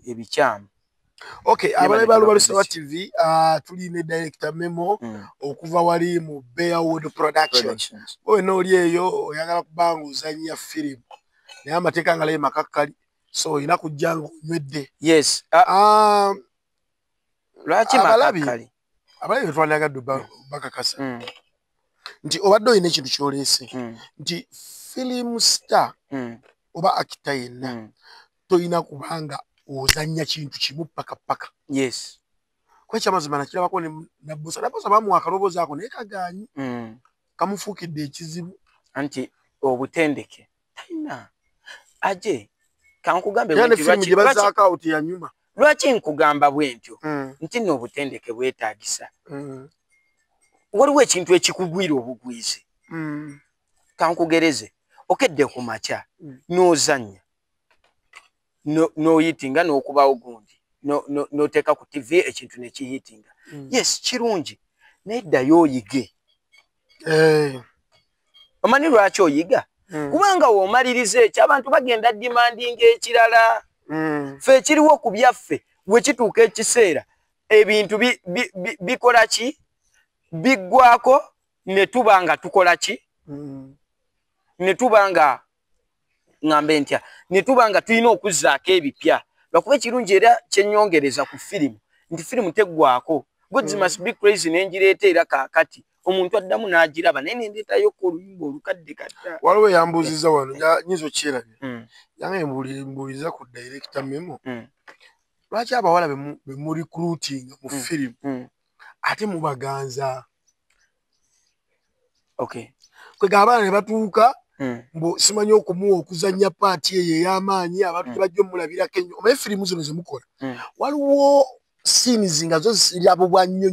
ebikyamu. Okay, abalabi ba Lubalusewa TV tulina director memo okuva wali mu Bearwood Productions. Oyo n'oli eyo oyagala kubanga ozannya firimu. Naye amateeka nga laye makakkali. So oyina kujja ng'onywedde. Yes. Lwaki makakkali? Abalabi betwandyagadde bakakasa. Nti obadde oyina ekintu kyoleese. Nti film star oba actor yenna toyina kubanga ozanya kintu kimu paka. Yes. Kwa kyamazima nakirabako ne nabosa bamuwa akaloboozi ako naye kaganyi. Kamufuukidde ekizibu. Anti obutendeke talina aje kankugambe lwaki nkugamba bwentyo nti nno obutendeke bwetaagisa waliwo ekintu ekikugwira obugwizi kankugereze okedde ku makya n'ozannya n'oyitinga n'okubawo gundi n'oteeka ku TV ekintu ne kiyitinga yes kirungi naye ddayo oyige omanyi lwaki oyiga kubanga w'omaliriza ekyo abantu bagenda demandinga ekirala ffe ekiriwo ku byaffe bwe kituuka ekiseera ebintu bikola ki biggwako ne tuba nga tukola ki ne tuba nga ngambe ntya ne tuba nga tulina okuzzaako ebipya lwakuba ekirungi era kyennyongereza ku firimu nti firimu teggwako Gods must be crazy nenjireeta era kaakati omuntu addamu n'agiraba naye nendeetayo ku oluyimba olukadde kadda waliwo yambuuziza wano nyizo kyerabye yange mbuuliza ku director memo lwaki abawala be mu recruiting mu firimu ate mubaganza kwega abaana ne batuuka mbu simanyi okumuwa okuzannya paati eyo ey'amaanyi abantu bajja omulabirako ennyo omaye firimu zino zemukola waliwo scenes nga zo ziryabubwa nnyo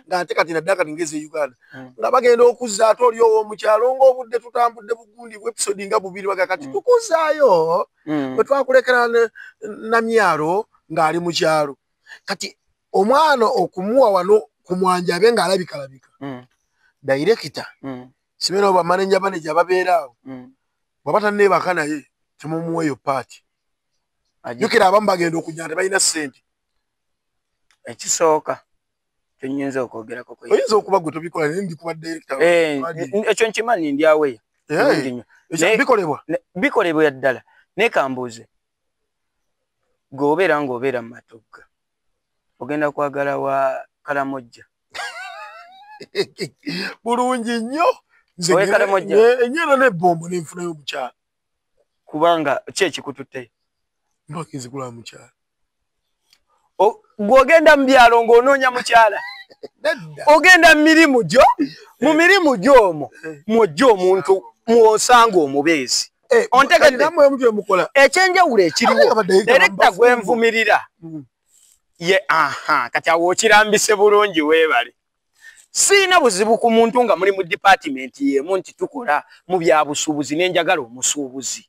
ng'ate kati naddala kati ngeze Uganda nga bagenda okuzza ate oli ow'omukyalo ng'obudde tutambudde bugundi bw episode nga bubiri baga kati tukuzaayo bwe twakulekera Namyalo ng'ali mu kyalo kati omwana okumuwa wano ku mwanjabe ng'alabikalabika director simera oba manager ababeeraawo bw'aba tanneebaka naye temumuwa eyo paati jjukira abamu bagenda okujja tebalina ssente ekisooka kyenyinza okwogerako oyinza okuba gwe tobikola naye ndi kuba director ekyo nkimanyi ndi aweya bikolebwa ddala naye kambuuze gweobeera ng'obeera mu matugga ogenda kwagala wa Kalamojja bulungi nnyo enyera n'ebbombo n'enfunayo omukyala kubanga ki ekikututte mbakinzi kulaba mukyala gw'ogenda mu byalo ng'onoonya mukyala ogenda mu mirimu gyo mu mirimu gy'omwo mw'ojja omuntu mw'osanga omubeezi ekyenjawulo ekiriwo direkta gwenvumirira ye kati awo okirambise bulungi weebale siina buzibu ku muntu nga muli mu department yemu nti tukola mu byabusuubuzi n'enjagala omusuubuzi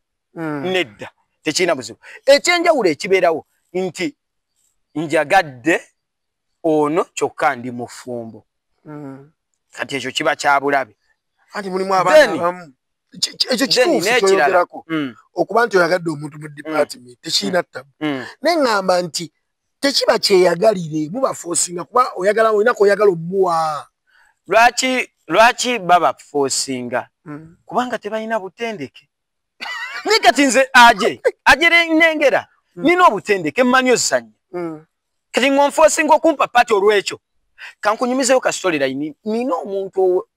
nedda tekirina buzibu ekyenjawulo ekibeerawo nti njagadde ono kyokka ndi mufumbo kati ekyo kiba kyabulabe anti mulimu abaana ekyo kituufu okuba nti oyagadde omuntu mu department tekirina ttabu naye ŋŋamba nti tekiba kyeyagalire mubafoosinga kuba oyagala olinako oyagala omuwa lwaki babafoosinga kubanga tebalina butendeke naye kati nze aje nengera nina obutendeke mmanyi ozisanya kati ngonfoosinga okumpa pati olwekyo kankunyumizeyo ka storyline nina omuntu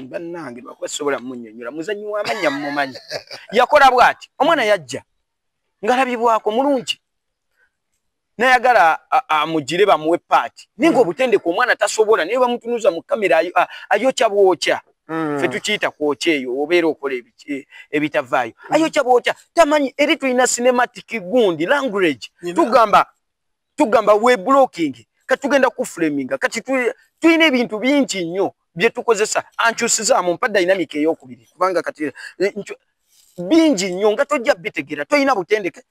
bannange lwakuba sobola munnyonnyola muzanyi w'amannya mumumanyi yakola bw'ati omwana yajja ngalabibwako mulungi nayagala amugire bamuwe paati naye ng'obutendeke omwana tasobola naye bamutunuza mu kamera ayokya bwokya ffe tukiyita kwokya eyo obeera okola ebitavaayo ayokya bwokya tamanyi eri tulina cinematic gundi language tugamba we blocking kati tugenda ku framing kati tulina ebintu bingi nnyo bye tukozesa ankyusizaamu mpa dynamic ey'okubiri kubanga kati bingi nnyo nga tojja bitegera tolina butendeke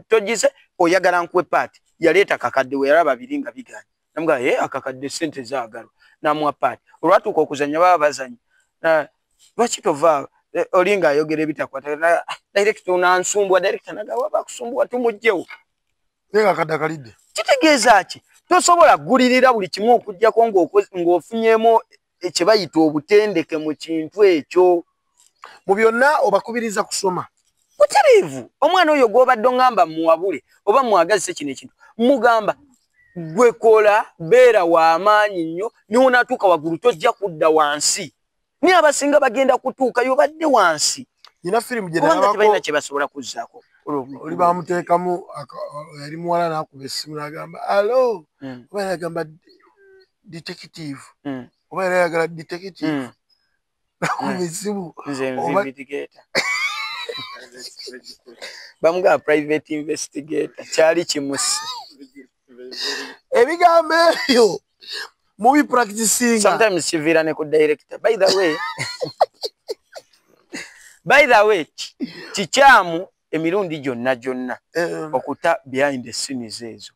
togize oyagala nkuwe paati yaleeta kakadde we yalaba babiri nga biganya namuga akakadde sente zaagalwa namuwa paati olwatuuka okuzanya baba bazanya lwaki tova olinga ayogera ebitakwata director onansumbwa director nagawa bakusumbuwa tumugjewo naye kakadde akalidde kitegeeza ki tosobola gulirira buli kimu okujjako ng'ofunyemu kye bayita obutendeke mu kintu ekyo mu byonna obakubiriza kusoma butereevu omwana oyo gw'obadde ongamba muwabule oba mwagazise kino ekintu mugamba gwekola beera w'amaanyi nnyo niwonaatuuka waggulu tojja kudda wansi naye abasinga bagenda kutuukayo badde wansi nyina firimu kubanga tebalina kye basobola kuzzaako oli bamuteekamu yali muwala n'akuba essimu n'agamba alo oba yagamba detective oba yali ayagala detective n'akuba essimu nze investigator bamugamba private investigator kyali kimusi ebigambo ebyo mubi practicing sometimes kiviira ne ku director by the way kikyamu emirundi gyonna okuta behind the scenes ezo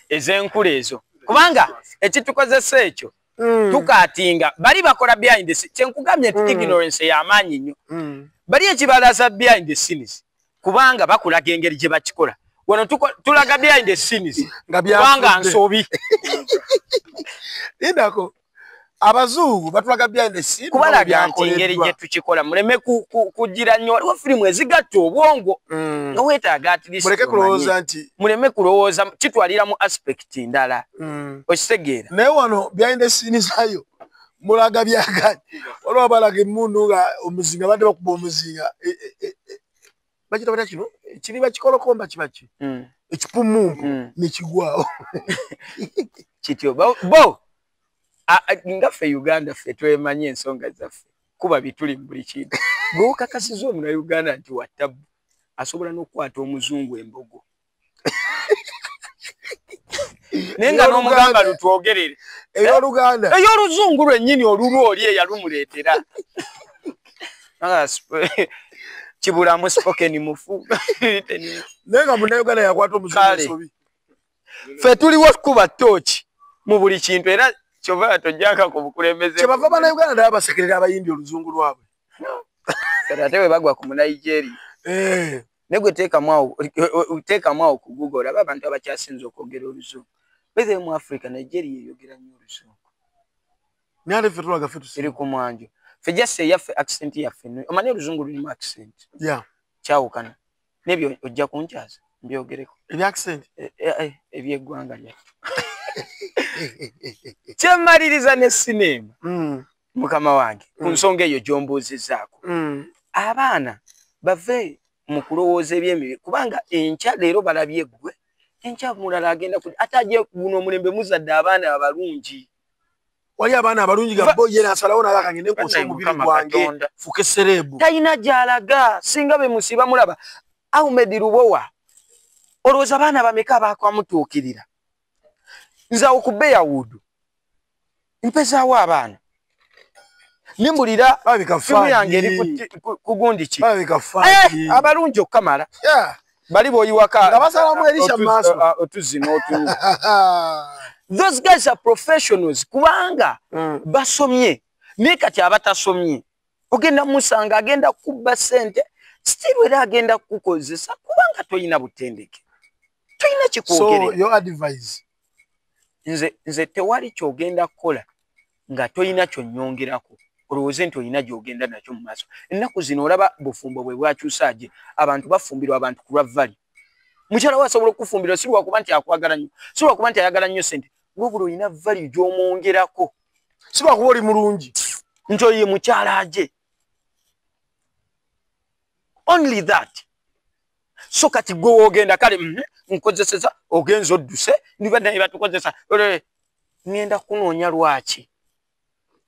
ez'enkulu ezo kubanga ekitukozesa ekyo tukatinga bali bakola behind the scenes kyenkugambye nti ignorance y'amaanyi nnyo bali ekibalaza behind the scenes kubanga bakulaga engeri gye bakikola wano tulaga behind the scenes kubanga nsobi indako abazungu batulaga behind the scenes kubalaga nti engeri gye tukikola muleme kugira nnyo waliwo firimu ezigatta obwongo nga weetaaga atlist muleke kulowooza nti muleme kulowooza kitwalira mu aspect ndala okitegeera naye wano behind the scenes ayo mulaga byagani waliwo balaga emmundu nga omuzinga badde bakuba omuzinga bakita kino kiri bakikolokomba kibaki ekipumumpu nekigwawo kityo bo ngaffe Uganda ffe twemanye ensonga zaffe kuba bituli mu buli kintu bw'okakasiza omuna Uganda nti wattabu asobola n'okukwata omuzungu embogo naye nga n'omugamba lutwogerere ey'oluzungu lwennyini olulwo oli eyalumuleetera kibulamu spoken mufu naye nga munnayuganda yakwata omuzungu ensobi ffe tuliwo kuba tooki mu buli kintu era kyova tojjanga ku bukulembeze kyebava bannayuganda naye basekerera abayimbi oluzungu lwabwe ate bwe bagwa ku Munigeria ne gwe teekamu awo ku Google olaba abantu abakyasinze okwogera oluzungu beze mu Africa Nigeria eyogera nnyo oluzungu naye ffe tulaga ffe eri ku mwanjo ffe just eyaffe accent yaffe omanyi oluzungu lulimu accent kyawukana n'ebyo ojja kunkyaza mbyogereko ebya accent ebyeggwanga lyaffe kyemmaliriza ne sinema mukama wange ku nsonga eyo gy'ombuuzizaako abaana bave mu kulowooza eby'emibi kubanga enkya leero balabye ggwe enkya mulala agenda ate ajje guno omulembe muzadde abaana abalungi wali abaana abalungi gabbo ye nasalawo nalakangende nkosa omubiri gwange fuke serebu talina gy'alaga singa be musiba mulaba Ahmed Rubowa olowooza abaana bameka bakwamutuukirira nze awo ku Bearwood mpezaawo abaana nimbulira fimu yange eri ku gundi ki abalungi okukamala bali boyiwaka nga basalamu erisha maaso otuzi n'otuwu those guys are professionals kubanga basomye naye kati abatasomye ogenda musanga agenda kubba ssente still era agenda kukozesa kubanga toyina butendeke toyina kikwogerera. So your advice nze tewali kyogenda kukola nga toyina kyonnyongerako olowooze nti olina gy'ogenda nakyo mu maaso. Ennaku zino olaba bufumbo bwe bwakyusa gye abantu bafumbirwa abantu ku lwa vali. Mukyala we asobola okufumbirwa si lwakuba nti akwagala nnyo, si lwakuba nti ayagala nnyo ssente, wabula olina vali gy'omwongerako, si lwakuba oli mulungi nti oyo ye mukyala gye. Only that. So kati gwe wogenda kale nkozeseza ogenza odduse niba naye batukozesa ngenda kunoonya lwaki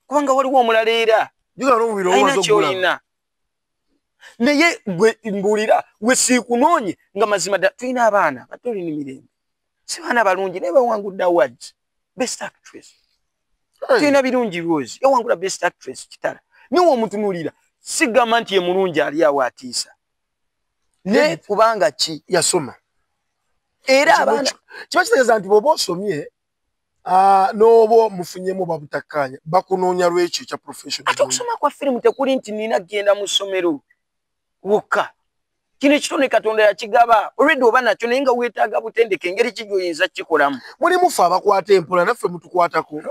kubanga waliwo omulala era alina kyolina naye gwe mbulira we siikunoonye nga mazima ddala tulina abaana bato olina mirembe si baana balungi naye bawangudde awards best actress tulina birungi Rose yawangula best actress kitala niwe omutunuulira sigamba nti ye mulungi ali awo atiisa ne kubanga ki yasoma era abaana kiba kitegeeza nti bw'oba osomye n'oba mufunyemu babutakkaanya bakunoonya lwekyo ekya professional. Ate okusoma kwa firimu tekuli nti nina genda mu ssomero wokka. Kino ekitone Katonda yakigaba already oba nakyo naye nga weetaaga butendeke engeri ki gy'oyinza kikolamu. Mulimu ffe abakwata empola naffe mutukwatako.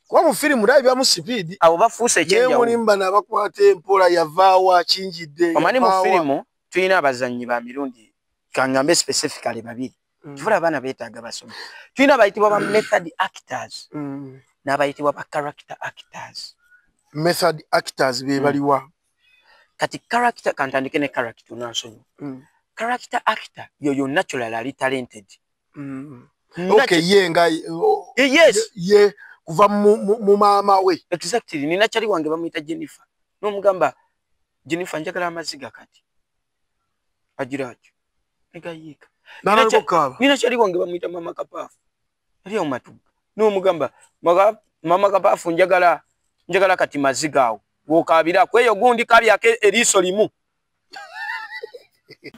Kuba mu firimu naye byamu sipiidi. Abo bafuuse ekyenjawulo. Naye mulimu bano abakwata empola yavaawo akinjidde. Omanyi mu firimu tulina abazannyi ba mirundi kangambe specifically babiri. Tufuna abaana beetaaga basoma. Tulina abayitibwa ba method actors n'abayitibwa ba character actors. Method actors be baliwa? kati character kantandike ne character nansonyi character actor yoyo naturally talented okay yenga yes ye kuva mu mama we exactly nina chali wange bamuyita Jennifer no mugamba Jennifer njagala amaziga kati ajiracho negayika nina chali wange bamuyita mama kapafu ali omatu no mugamba mama kapafu njagala kati maziga awo wokabira kweyo gundi kabi yake eriso limu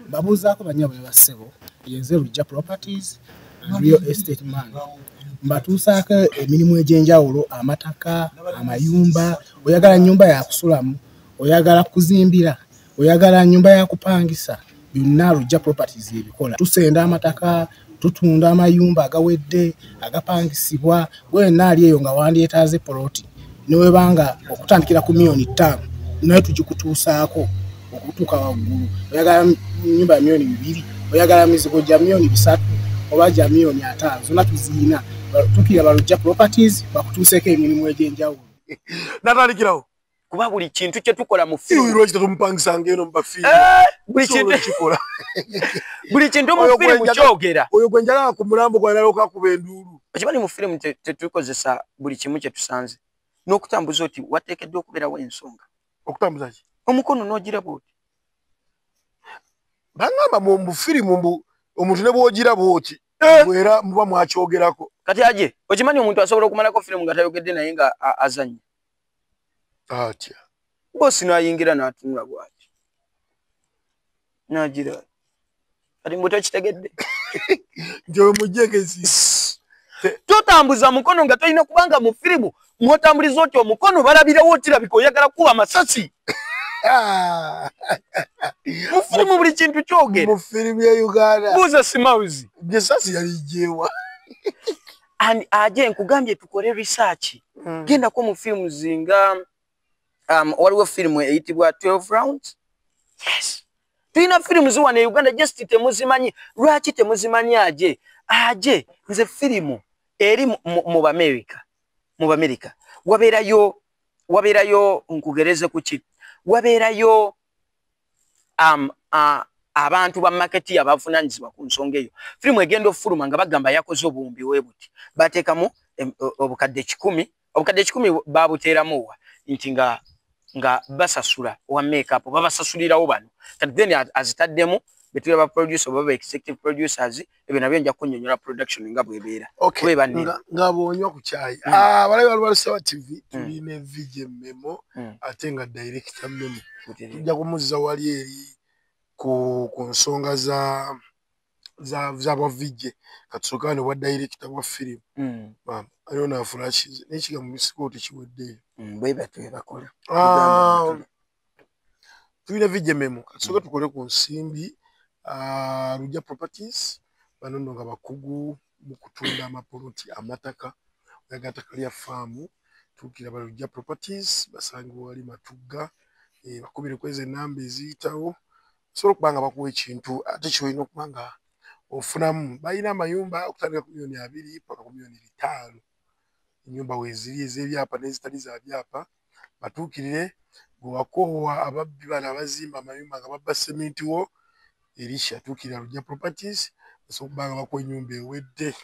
babuzaako banyabo bassebo yenze Lujja Properties real estate man mbatuusaako emirimu egy'enjawulo amataka amayumba oyagala nyumba ya kusulamu oyagala kuzimbira oyagala nyumba ya kupangisa byonna Lujja Properties ebikola tusenda amataka tutunda amayumba agawedde agapangisibwa gwenna ali eyo nga wandyetaaze poloti newebanga okutandikira ku $5,000,000 naye tugikutuusaako okutuuka waggulu oyagala nyumba ya $2,000,000 oyagala mizigo gya $3,000,000 oba gya $5,000,000 zonna tuziina tukira ba Lujja Properties bakutuuseeko emirimu egy'enjawulo natandikirawo kuba buli kintu kye tukola mu fiimu lwaki tetumumpangisa ngeno mu bafiimu buli kintu mu fiimu kyogera oyo gwe njagala ku mulambo gwanaloka kuba enduulu ekibali mu fiimu tetukozesa buli kimu kye tusanze n'okutambuza oti wateekeddwa okubeerawo ensonga okutambuza ki omukono n'ogira bwoti bangamba mu fiimu omuntu ne bw'ogira bwoti bwera muba mwakyogerako kati aje okimanyi omuntu asobola okumalako fiimu nga tayogedde naye nga azannya atya bosi n'ayingira n'atunula bwati n'agira kati mbuto kitegedde njowe mujjegezi totambuza mukono nga tolina kubanga mu firimu mwotambuliza oti omukono balabirawo otirabika oyagala kuba amasasi mu firimu buli kintu kyogera mu firimu ya Uganda buuza simauzi gesasi yalijewa aje nkugambye tukole research gendako mu firimu zinga waliwo firimu eyitibwa 12 rounds yes tulina firimu ziwana e Uganda just temuzimanyi lwaki temuzimanyi aje nze firimu eri mu America wabeerayo nkugereze kuki wabeerayo abantu ba market abavunanyizibwa ku nsonga eyo firimu egenda ofuluma nga bagamba yakoze obuwumbi webuti bateekamu obukadde 10 babuteeramu nti nga basasula wa makeup babasasulirawo bano kati then azitaddemu betula ba producer baba executive producers ebyo nabyo nja kunnyonnyola production nga bwebeera okay nga bonywa ku chai balayi balwalisa TV tulina VJ memo ate nga director memo tujja kumuzza wali eri ku nsonga za ba VJ katusokane wa director wa film ayo na flashes n'ekiga mu misiko tekiwedde bweba twebakola tulina VJ memo katusoke tukole ku nsimbi Lujja Properties banono nga bakugu mu kutunda amapoloti amataka agataka lya faamu tukira ba Lujja Properties basangiwa wali Matugga bakubire kweze namba eziyitawo so kubanga bakuwa ekintu ate kiwino kubanga ofunamu bayina amayumba okutandika ku $2,000,000 paka ku $5,000,000 inyumba weziri ez'ebyapa n'ezitali za byapa batuukirire bw'akowa ababbi bana abazimba amayumba nga babba sementi wo erisha tukira Lujja Properties so kubanga bakuwa ennyumba ewedde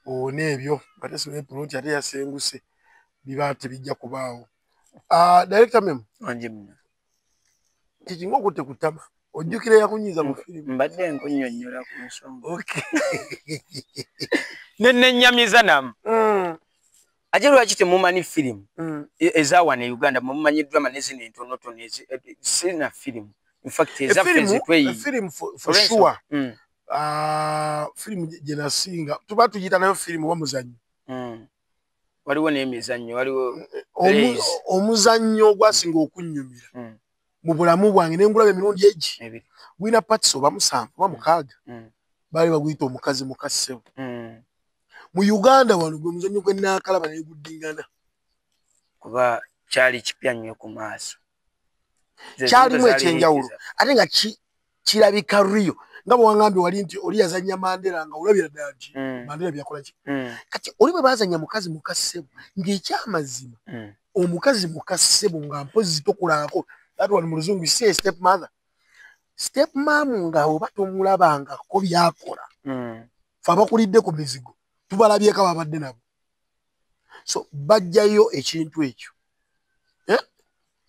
one ebyo ate so plot ate yasenguse biba tebijja kubaawo director memo kikinga okutte kutama ojjukira yakunyiza mu firimu mbadde nkunnyonnyola ku nsonga okay nennyamiza namu ate lwaki temumanyi firimu ezaawana e Uganda mumanyi drama n'ezino entonotono sina firimu in fact ezaffe zitweyi firimu for sure firimu gye nasinga tuba tugiyita nayo firimu wa muzannyo waliwo n'emizannyo waliwo omuzannyo ogwasinga okunnyumira mu bulamu bwange n'engulaba emirundi egi gwina patisi oba 7 oba 6 baali baguyita omukazi mukassebo mu Uganda wano gwe muzannyo gwe naakalaba naye guddingana kuba kyali kipya nnyo ku maaso kyalimu ekyenjawulo ate nga kirabika rio nga bwewangambye wali nti oli yazannya Mandela nga olabira ddala nti Mandela byakola ki kati oli bwe bazannya mukazi mukassebo ng'ekyamazima omukazi mukassebo nga mpozi tokulaako that one mu luzungu si a step mother. Step mom nga oba tomulabanga ko byakola. Fa bakulidde ku mizigo. Tubalabyeko babadde nabo. So bajjayo ekintu ekyo.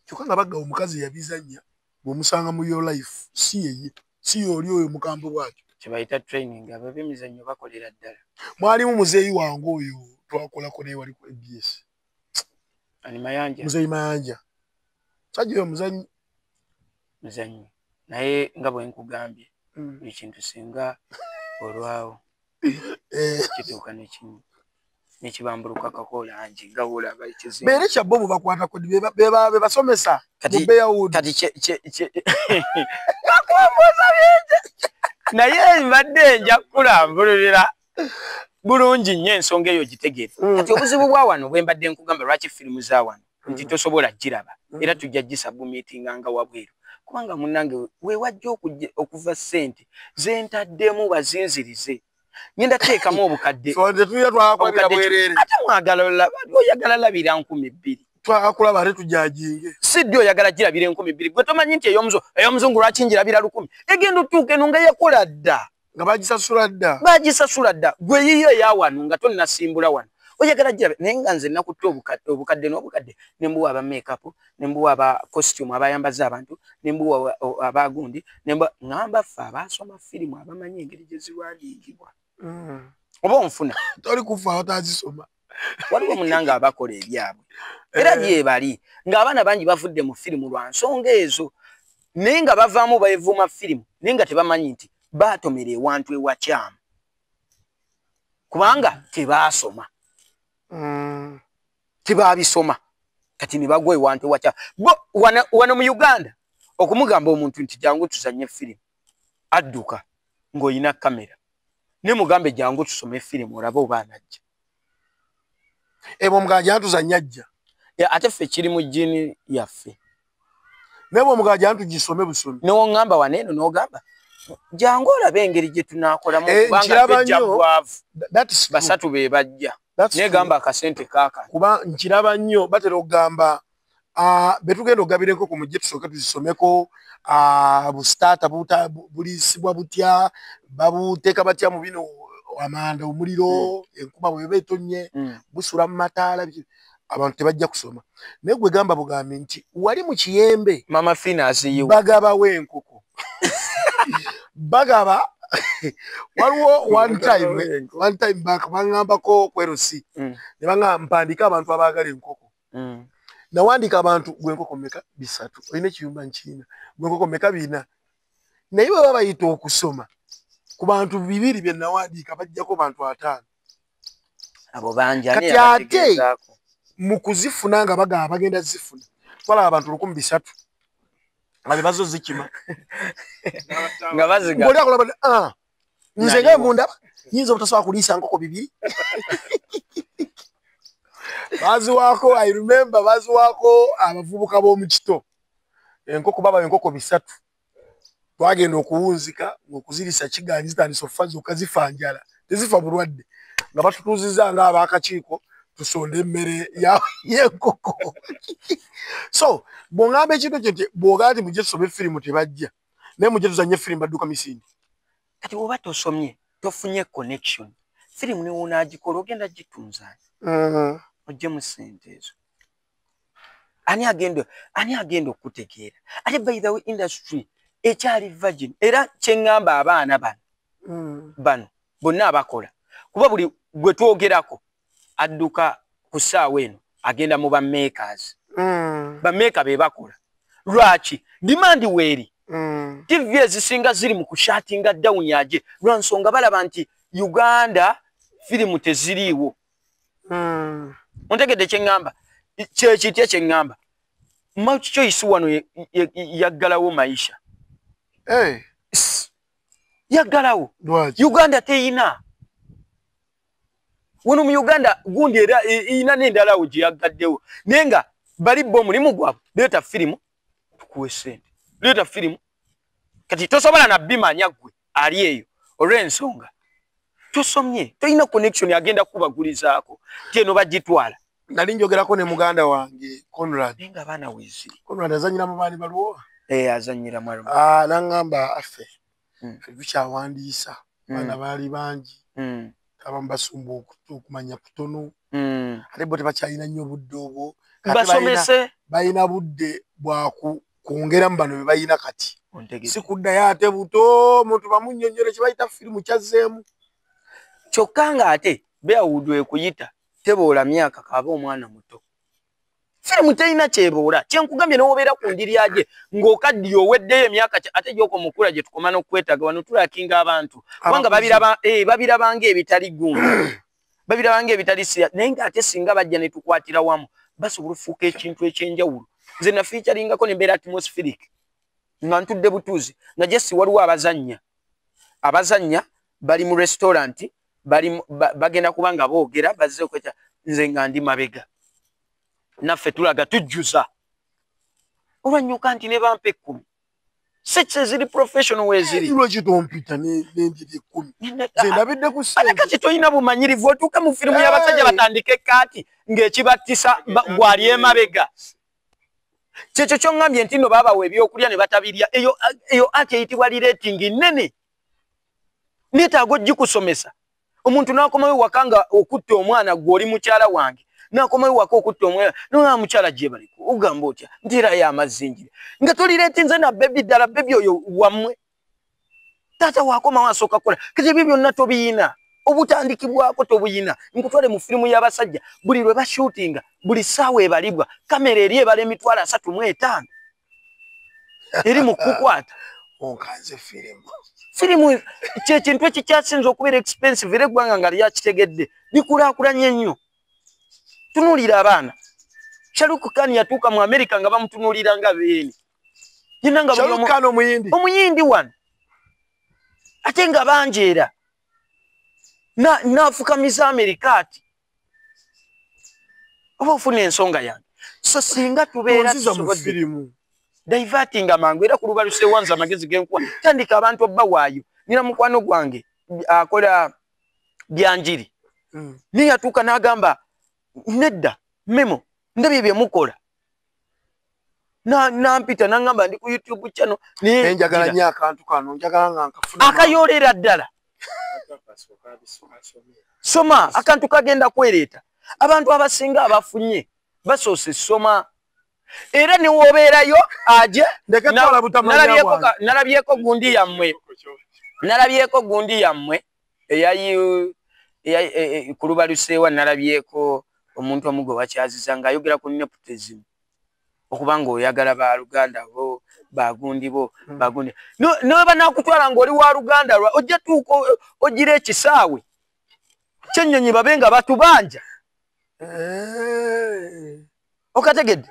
Kyokanga bagga omukazi yabizanya bw'omusanga mu your life si yeye si oli oyo mukambo bwakyo. Kibayita training ababimizanyo bakolera ddala. Mwalimu muzeeyi wange oyo twakolako naye wali ku ABS. Ani Mayanja. Muzeeyi Mayanja. Sajja oyo muzanyi. Naye nga bwe nkugambye ekintu singa olwawo kituuka nekibambuluka kakola anje nga olaba ekizinga. Beere kya bomu bakwata kodi be basomesa mu Beyawood. Kati kakwambuza bingi. Naye mbadde nja kulambulira bulungi nnyo ensonga eyo gitegeere. Kati obuzibu bwa wano bwe mbadde nkugamba lwaki firimu za wano nti tosobola giraba era tujja gisabumitinga nga wabweru. Kubanga munange we wajja okuva sente zentaddemu bazinzirize. Ngenda teekamu obukadde. So tetuya twakwabira bwerere. Ate mwagala oyagala labira 2,000. Twakulaba ate tujajinge. Sidde oyagala girabira 2,000. Gwe tomanyi nti ey'omuzungu lwaki njirabira 1,000. Egenda otuuka eno nga yakola dda. Nga bagisasula dda. Bagisasula dda. Gwe yiyo eyawano nga tonnasimbula wano. Oyagala girabira naye nga nze nakutta obukadde n'obukadde ne mbuwa aba makeup ne mbuwa aba costume abayambaza abantu ne mbuwa abagundi ne ngamba ffe abaasoma firimu abamanyi engeri gye ziwandiikibwa. Oba onfuna toli kufa otazisoma. Waliwo munnanga abakola ebyabwe era bye bali ng'abaana bangi bavudde mu firimu lwa nsonga ezo naye nga bavaamu baevuma firimu naye nga tebamanyi nti baatomera ewantu ewakyamu kubanga tebaasoma. Tibabisoma kati ne bagwa ewantu ewakyamu. Wano mu Uganda okumugamba omuntu nti jangu tuzanye firimu adduka ng'olina kamera ne mugambe jangu tusome firimu olaba oba anajja. Ebo mugaja tuzanya ajja. Ate ffe kiri mu jini yaffe. Nebo mugaja tugisome busome. N'oŋŋamba waneeno n'ogamba jangu olabe engeri gye tunaakolamu kubanga tujja bwavu. Basatu be bajja. Negamba akasente kaaka. Kuba nkiraba nnyo batera okugamba betugenda okugabira enkoko mujje tusooke tuzisomeko bustarta bulisibwa butya babuteeka batya mu bino amanda omuliro enkuba bwe betonye busula mu mataala abantu tebajja kusoma. Naye gwe gamba bugambi nti wali mu kiyembe Mama Fina asiyiwa bagabawo enkoko bagaba waliwo one time back bangambako kwerosi ne banga mpandika abantu abaagala enkoko nawandika abantu gwenkoko meka 3 olina ekiyumba nkina gwenkoko meka 4 naye baba bayita okusoma ku bantu 2 bye nawandika bajjako bantu 5 abo banja ne abategezaako mu kuzifuna nga bagenda zifuna twala abantu 300 ngabe bazo zikima nga baziga ngoli akola nze nga munda yinza obutasaba kuliisa nkoko 2 bazi wako I remember bazi wako abavubuka b'omu kito enkoko baba enkoko 3 twagenda okuwunzika ng'okuzirisa kiganyi zitandisa okufa zokka zifanjala tezifa bulwadde nga batutuuziza nga abakakiiko tusonda emmere y'enkoko. So bw'oŋŋamba ekintu ekyo nti bw'ogaa nti mujje tusome firimu tebajja naye mujje tuzanye firimu badduka misindi. Kati oba tosomye tofunye connection firimu ne wonaagikola ogenda gitunzaani ojje mu ssente ezo. Ani agenda okutegeera ate by the way industry ekyali virgin era kyeŋŋamba abaana bano bonna abakola kuba buli gwe twogerako adduka ku ssaawa eno agenda mu bamakers bamaker be bakola lwaki demand weeri TV ezisinga ziri mu kushatinga down yaje lwa nsonga balaba nti Uganda firimu teziriiwo. Ontegedde kyeŋŋamba kyekitya kyeŋŋamba Much Choice wano yaggalawo maisha yaggalawo Uganda teyina wano mu Uganda gundi era ina n'endalawo gye yaggaddewo naye nga bali bo mulimu gwabwe leeta firimu tukuwe ssente leeta firimu kati tosobola na bimanya gwe ali eyo olw'ensonga tosomye toyina connection agenda kubagulizaako ti eno bagitwala nali njogerako ne muganda wange Conrad. Nga bana wizi. Conrad azanyira mu baani baluwa. Azanyira mwalimu. Nangamba affe. Tukyawandiisa. Bana baali bangi. Abamu basumba okumanya kutono. Ate bo tebakyalina nnyo budde obwo. Basomese. Balina budde bwa kwongeramu bano be balina kati. Si kuddayo ate buto omuntu bamunnyonnyole kye bayita firimu kyazzeemu. Kyokka nga ate Bearwood ekuyita teboola myaka kaaba omwana muto. Firimu terina kyeboola. Kyenkugambye n'obeera ku ndirya gye ng'okaddiye oweddeyo emyaka ate gy'oko mukula gye tukoma n'okwetaaga wano tulakinga abantu. Kubanga babirabanga ebitali gundi. Babirabanga ebitali siya. Naye ng'ate singa bajja ne tukwatira wamu basobola okufuuka ekintu ekyenjawulo. Nze na featuringako ne mbeera atmospheric. Nga ntudde butuuzi. Nga Jesse waliwo abazannya. Abazannya bali mu restaurant. Bagenda kubanga boogera bazze okweta nze nga ndi mabega. Naffe tulaga tujjuza. Olwanyuka nti ne bampa 10. Setse ziri professional weziri. Lwaki tompita n'endiri 10? Nze ndabidde ku ssente. Ate kati toyina bumanyirivu otuuka mu firimu y'abasajja batandika ekkaati ng'ekibattisa gwali emabega. Kyekyo kyongambye nti nno baabawa ebyokulya ne batabirya. Eyo ate eyitibwa lireetingi nnene. Neetaaga ogikusomesa. Omuntu n'akomayo waka nga okutta omwana gw'oli mukyala wange. N'akomayo waka okutta omwana n'omwana mukyala gye baliko. Ogamba otya nti era y'amazzi njiri. Nga tolireetinze na bebi ddala bebi oyo wammwe. Taata waakomawo asooka kukola. Kati ebyo byonna tobiyina. Obutandikibwako tobuyina. Nkutwale mu firimu y'abasajja buli lwe bashootinga buli ssaawa ebalibwa kamera eri ebala emitwalo 35 eri mu kukwata. Onkanze firimu. Firimu kyekintu ekikyasinza okubeera expensive era eggwanga nga lyakitegedde likulaakulanye nnyo. Tunuulira abaana. Sharuku Khan yatuuka mu America nga bamutunuulira nga beeni. Sharuku Khan omuyindi wano. Ate nga banjeera. Nafukamiza America ati. Oba ofuna ensonga yange. So singa tubeera firimu. Diverting amangu era ku lubaluse wanza amagezi genkuwa. Tandika abantu obba waayo. Nina mukwano gwange akola byanjiri. Niye yatuuka n'agamba nedda memo ndabye bye mukola. Nampita n'angamba ndi ku YouTube channel. Njagala nnyo akantu kano njagala nga nkafuna. Akayoolera ddala. Soma akantu kagenda kwereeta. Abantu abasinga abafunye basoose soma. Era ni wobeerayo aje nalabyeko gundi yammwe. Nalabyeko gundi yammwe eyayi ku lubaluseewa nalabyeko omuntu omugo bakyaziza ng'ayogera ku nepotism. Okubanga oyagala ba Luganda bo bagundi bo bagundi. No banakutwala ng'oli wa Luganda lwa ojja tuuka ogira ekisaawe. Kyennyonyi babenga batubanja. Okategedde.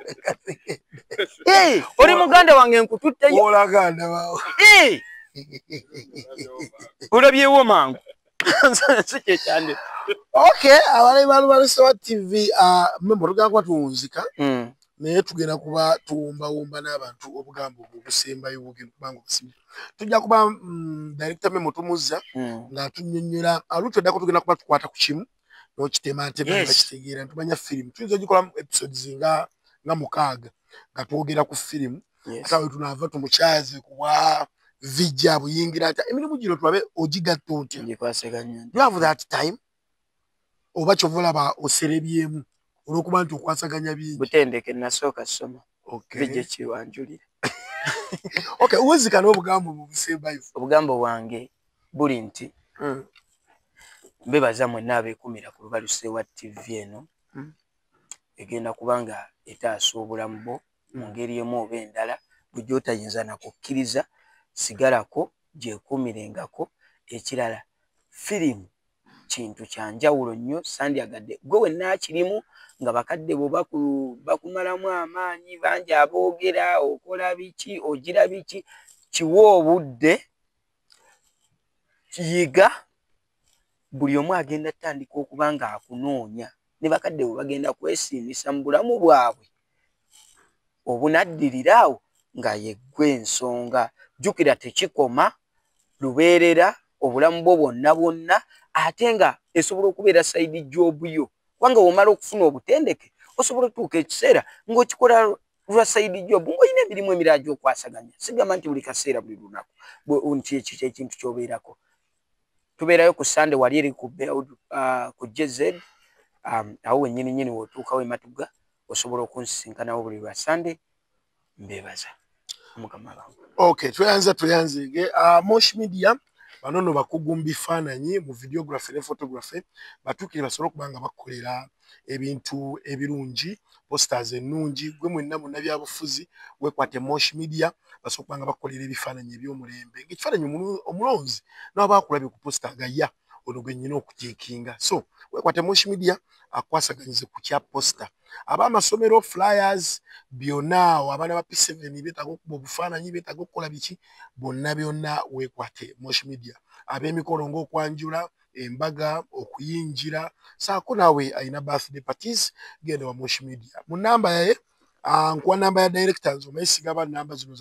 Oli muganda wange nkututteyo. Olaganda bawo. Olabyewo mangu. Sikye kyande. Okay, abalayi ba Lubaluseewa TV mmembo tugamba tuwunzika. Naye tugenda kuba tuwumbawumba n'abantu obugambo obusembayo bugenda kubanga obusimba. Tujja kuba director Memo tumuzza ng'atunnyonnyola alutweddako tugenda kuba tukwata ku kimu n'okitemaatema bakitegeera ntumanya firimu. Tuyinza ogikolamu episodes nga 6 nga twogera ku firimu. Ate tunaava tumukyaze kuba vijja buyingira ati emirimu gino tulabe ogigatta otya. You have that time oba kyova olaba oserebyemu olw'okuba nti okwasaganya bingi. Butendeke nasooka soma. Okay. Bijje kiwanjulira. Okay, uwezika n'obugambo mu busembayo. Obugambo bwange buli nti mbebaza mwenna abeekumira ku Lubaluseewa TV eno egenda kubanga etaasa obulamu bwo mu ngeri emu oba endala bujja otayinza nakukkiriza sigalako gyekuumirengako. Ekirala firimu kintu kya njawulo nnyo sandyagadde gwe wenna akirimu nga bakadde bo bakumalamu amaanyi bangi aboogera okola biki ogira biki kiwa obudde kiyiga buli omu agenda tandika okuba nga akunoonya ne bakadde bo bagenda kwesiimisa mu bulamu bwabwe obunaddirira awo nga yeggwe ensonga. Jjukira tekikoma lubeerera obulamu bwo bwonna bwonna ate nga esobola okubeera sayidi jobu yo wanga omala okufuna obutendeke osobola otuuka ekiseera ng'okikola lwa side job ng'olina emirimu emirala gy'okwasaganya sigamba nti buli kaseera buli lunaku nti ekyo ky'ekintu ky'obeerako tubeerayo ku Sunday wali eri ku JZ awo wennyini w'otuukawo Matuga osobola okunsisinkanawo buli lwa Sunday mbeebaza mukama wange. Okay, tuyanzige Mosh Media banono bakugu mu bifaananyi mu videography ne photography batuukire basobola okuba nga bakolera ebintu ebirungi posters ennungi gwe mwenna munnabyabufuzi wekwate Mosh Media basobola okuba nga bakolera ebifaananyi eby'omulembe ng'ekifaananyi omulonzi n'abakulabye ku poster gaya ono gwe nnyina okujeekinga so wekwate Mosh Media akwasaganyize ku kya poster ab'amasomero flyers byonna abaana ba P7 beetaaga okuba obufaananyi beetaaga okukola biki bonna byonna wekwate Mosh Media ab'emikolo ng'okwanjula embaga okuyingira saako naawe ayina birthday parties genda wa Mosh Media mu namba yaye nkuwa namba ya directors omayisiga aba namba zino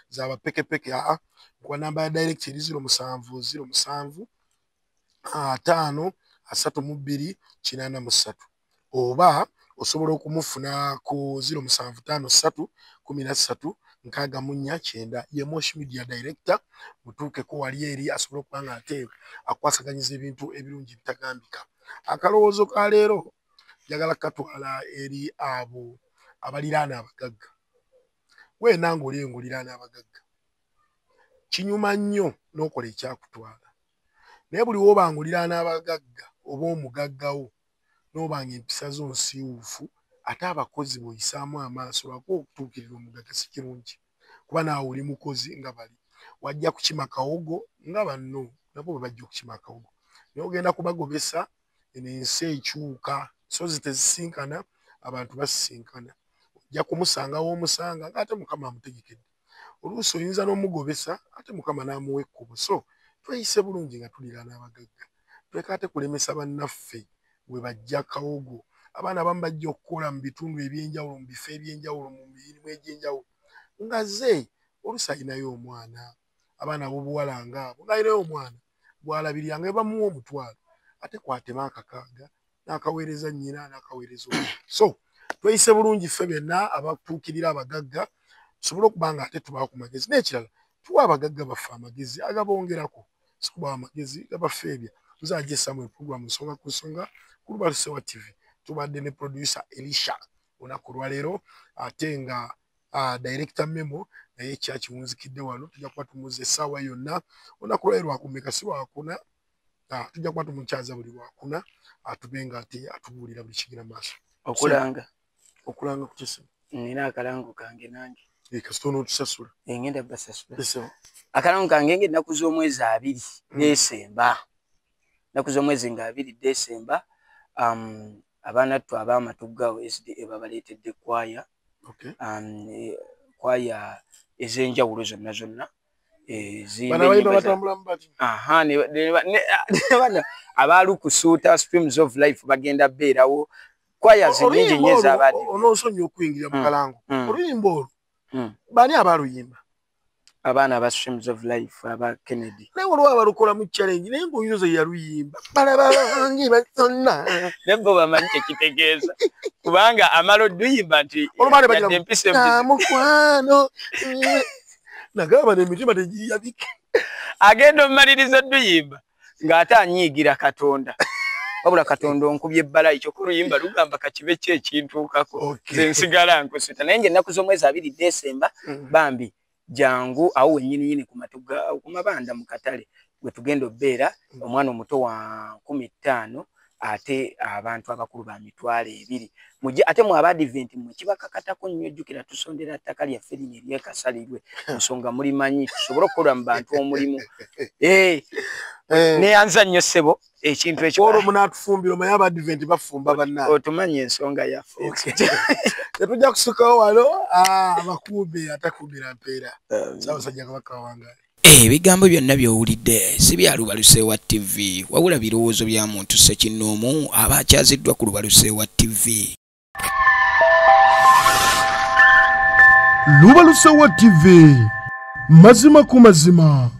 za bapekepeke nkuwa namba ya director 0707 5 32 83 oba osobola okumufuna ku 0753 13 64 ye Mosh Media director mutuuke ko wali eri asobola okuba nga ate akwasaganyiza ebintu ebirungi bitagambika akalowoozo ka leero njagala katwala eri abo abaliraana abagagga weena ng'oliraana abagagga kinyuma nnyo n'okola ekyakutwala naye buli woba ng'oliraana abagagga oba omugaggawo n'obanga empisa zo nsiiwuufu ate abakozi b'oyisaamu amaaso lwako okutuukirira omugagga si kirungi kuba naawe oli mukozi nga bali wajja kukima kawogo nga banno nabo bwe bajja okukima kawogo naye ogenda kubagobesa ensi ekyuka sozi tezisinkana abantu basisinkana ojja kumusangawo omusanga ng'ate mukama amutegekedde oluusi oyinza n'omugobesa ate mukama n'amuwa ekkubo so tweyise bulungi nga tuliraana abagagga tuleka ate kulemesa bannaffe bwe bajja kawogo abaana abamu bajja okukola mu bitundu ebyenjawulo mu bifo ebyenjawulo mu mirimu egy'enjawulo nga ze oluusi ayinayo omwana abaana b'obuwala ng'abo ng'ayinayo omwana bw'alabiriranga bamuwa omutwalo ate kwatema akakaaga n'akaweereza nnyina n'akaweereza omwana so tweyise bulungi ffe byonna abatuukirira abagagga tusobole okuba nga ate tubaako ku magezi n'ekirala tuwa abagagga baffe amagezi agabongerako si kubawa amagezi gabafeebya tuzajja Samuel program nsonga ku nsonga ku Lubalusewa TV tubadde ne producer Elisha olunaku lwaleero ate nga director Memo naye kyakiwunzikidde wano tujja kuba tumuze essaawa yonna olunaku lwaleero akumeka si lwakuna tujja kuba tumukyaza buli lwakuna atube nga ate atubuulira buli kigenda maaso okulanga ku kisimu nina akalango kange nange kasita onootusasula ngenda basasula akalango kange ng'ennaku z'omwezi 2 Desemba naku z'omwezi nga 2 Desemba abaana tu ab'Amatugga SDA babaleetedde kwaya kwaya ez'enjawulo zonna abaalukusuuta Streams of Life bagenda beerawo kwaya zinyingi nnyo ez'abadde onoosonyiwa okuyingira mu kalango oluyimba olwo baani abaaluyimba abaana aba Streams of Life aba Kennedy naye olwo abalukola mu challenge naye ng'oyinza yaluyimba balabangi basonna nebo bamanyi kyekitegeeza kubanga amala oduyimba nti mukwano nagamba n'emitima tegiyabike agenda omumaliriza oduyimba ng'ate anyiigira Katonda wabula Katonda onkubye ebbalayi kyokka oluyimba lugamba kakibe ki ekintuukako ze nsigala nkusita naye ng'ennaku z'omwezi 2 Desemba bambi jangu awo wennyini ku Matugga ku mabanda mu katale gwe tugenda obbeera omwana omuto wa 15 ate abantu abakulu ba mitwalo 2 mujje ate mu Abadvent mwe kibakakatako nnyo jjukira tusondera ttaka lyaffe linye lyekasalirwe ensonga mulimanyi tusobole okukola mu bantu omulimu neyanza nnyo ssebo ekintu ekyo olwo munaatufumbira omanyi Abadvent bafumba bannaabwe otumanyi ensonga yaffe tetujja kusukawo wano abakuube atakuumira mpeera Ssaabasajja Kabaka Wangari ebigambo byonna by'owulidde si bya Lubalusewa TV wabula birowoozo bya muntu ssekinnoomu aba akyaziddwa ku Lubalusewa TV. Lubalusewa TV mazima ku mazima.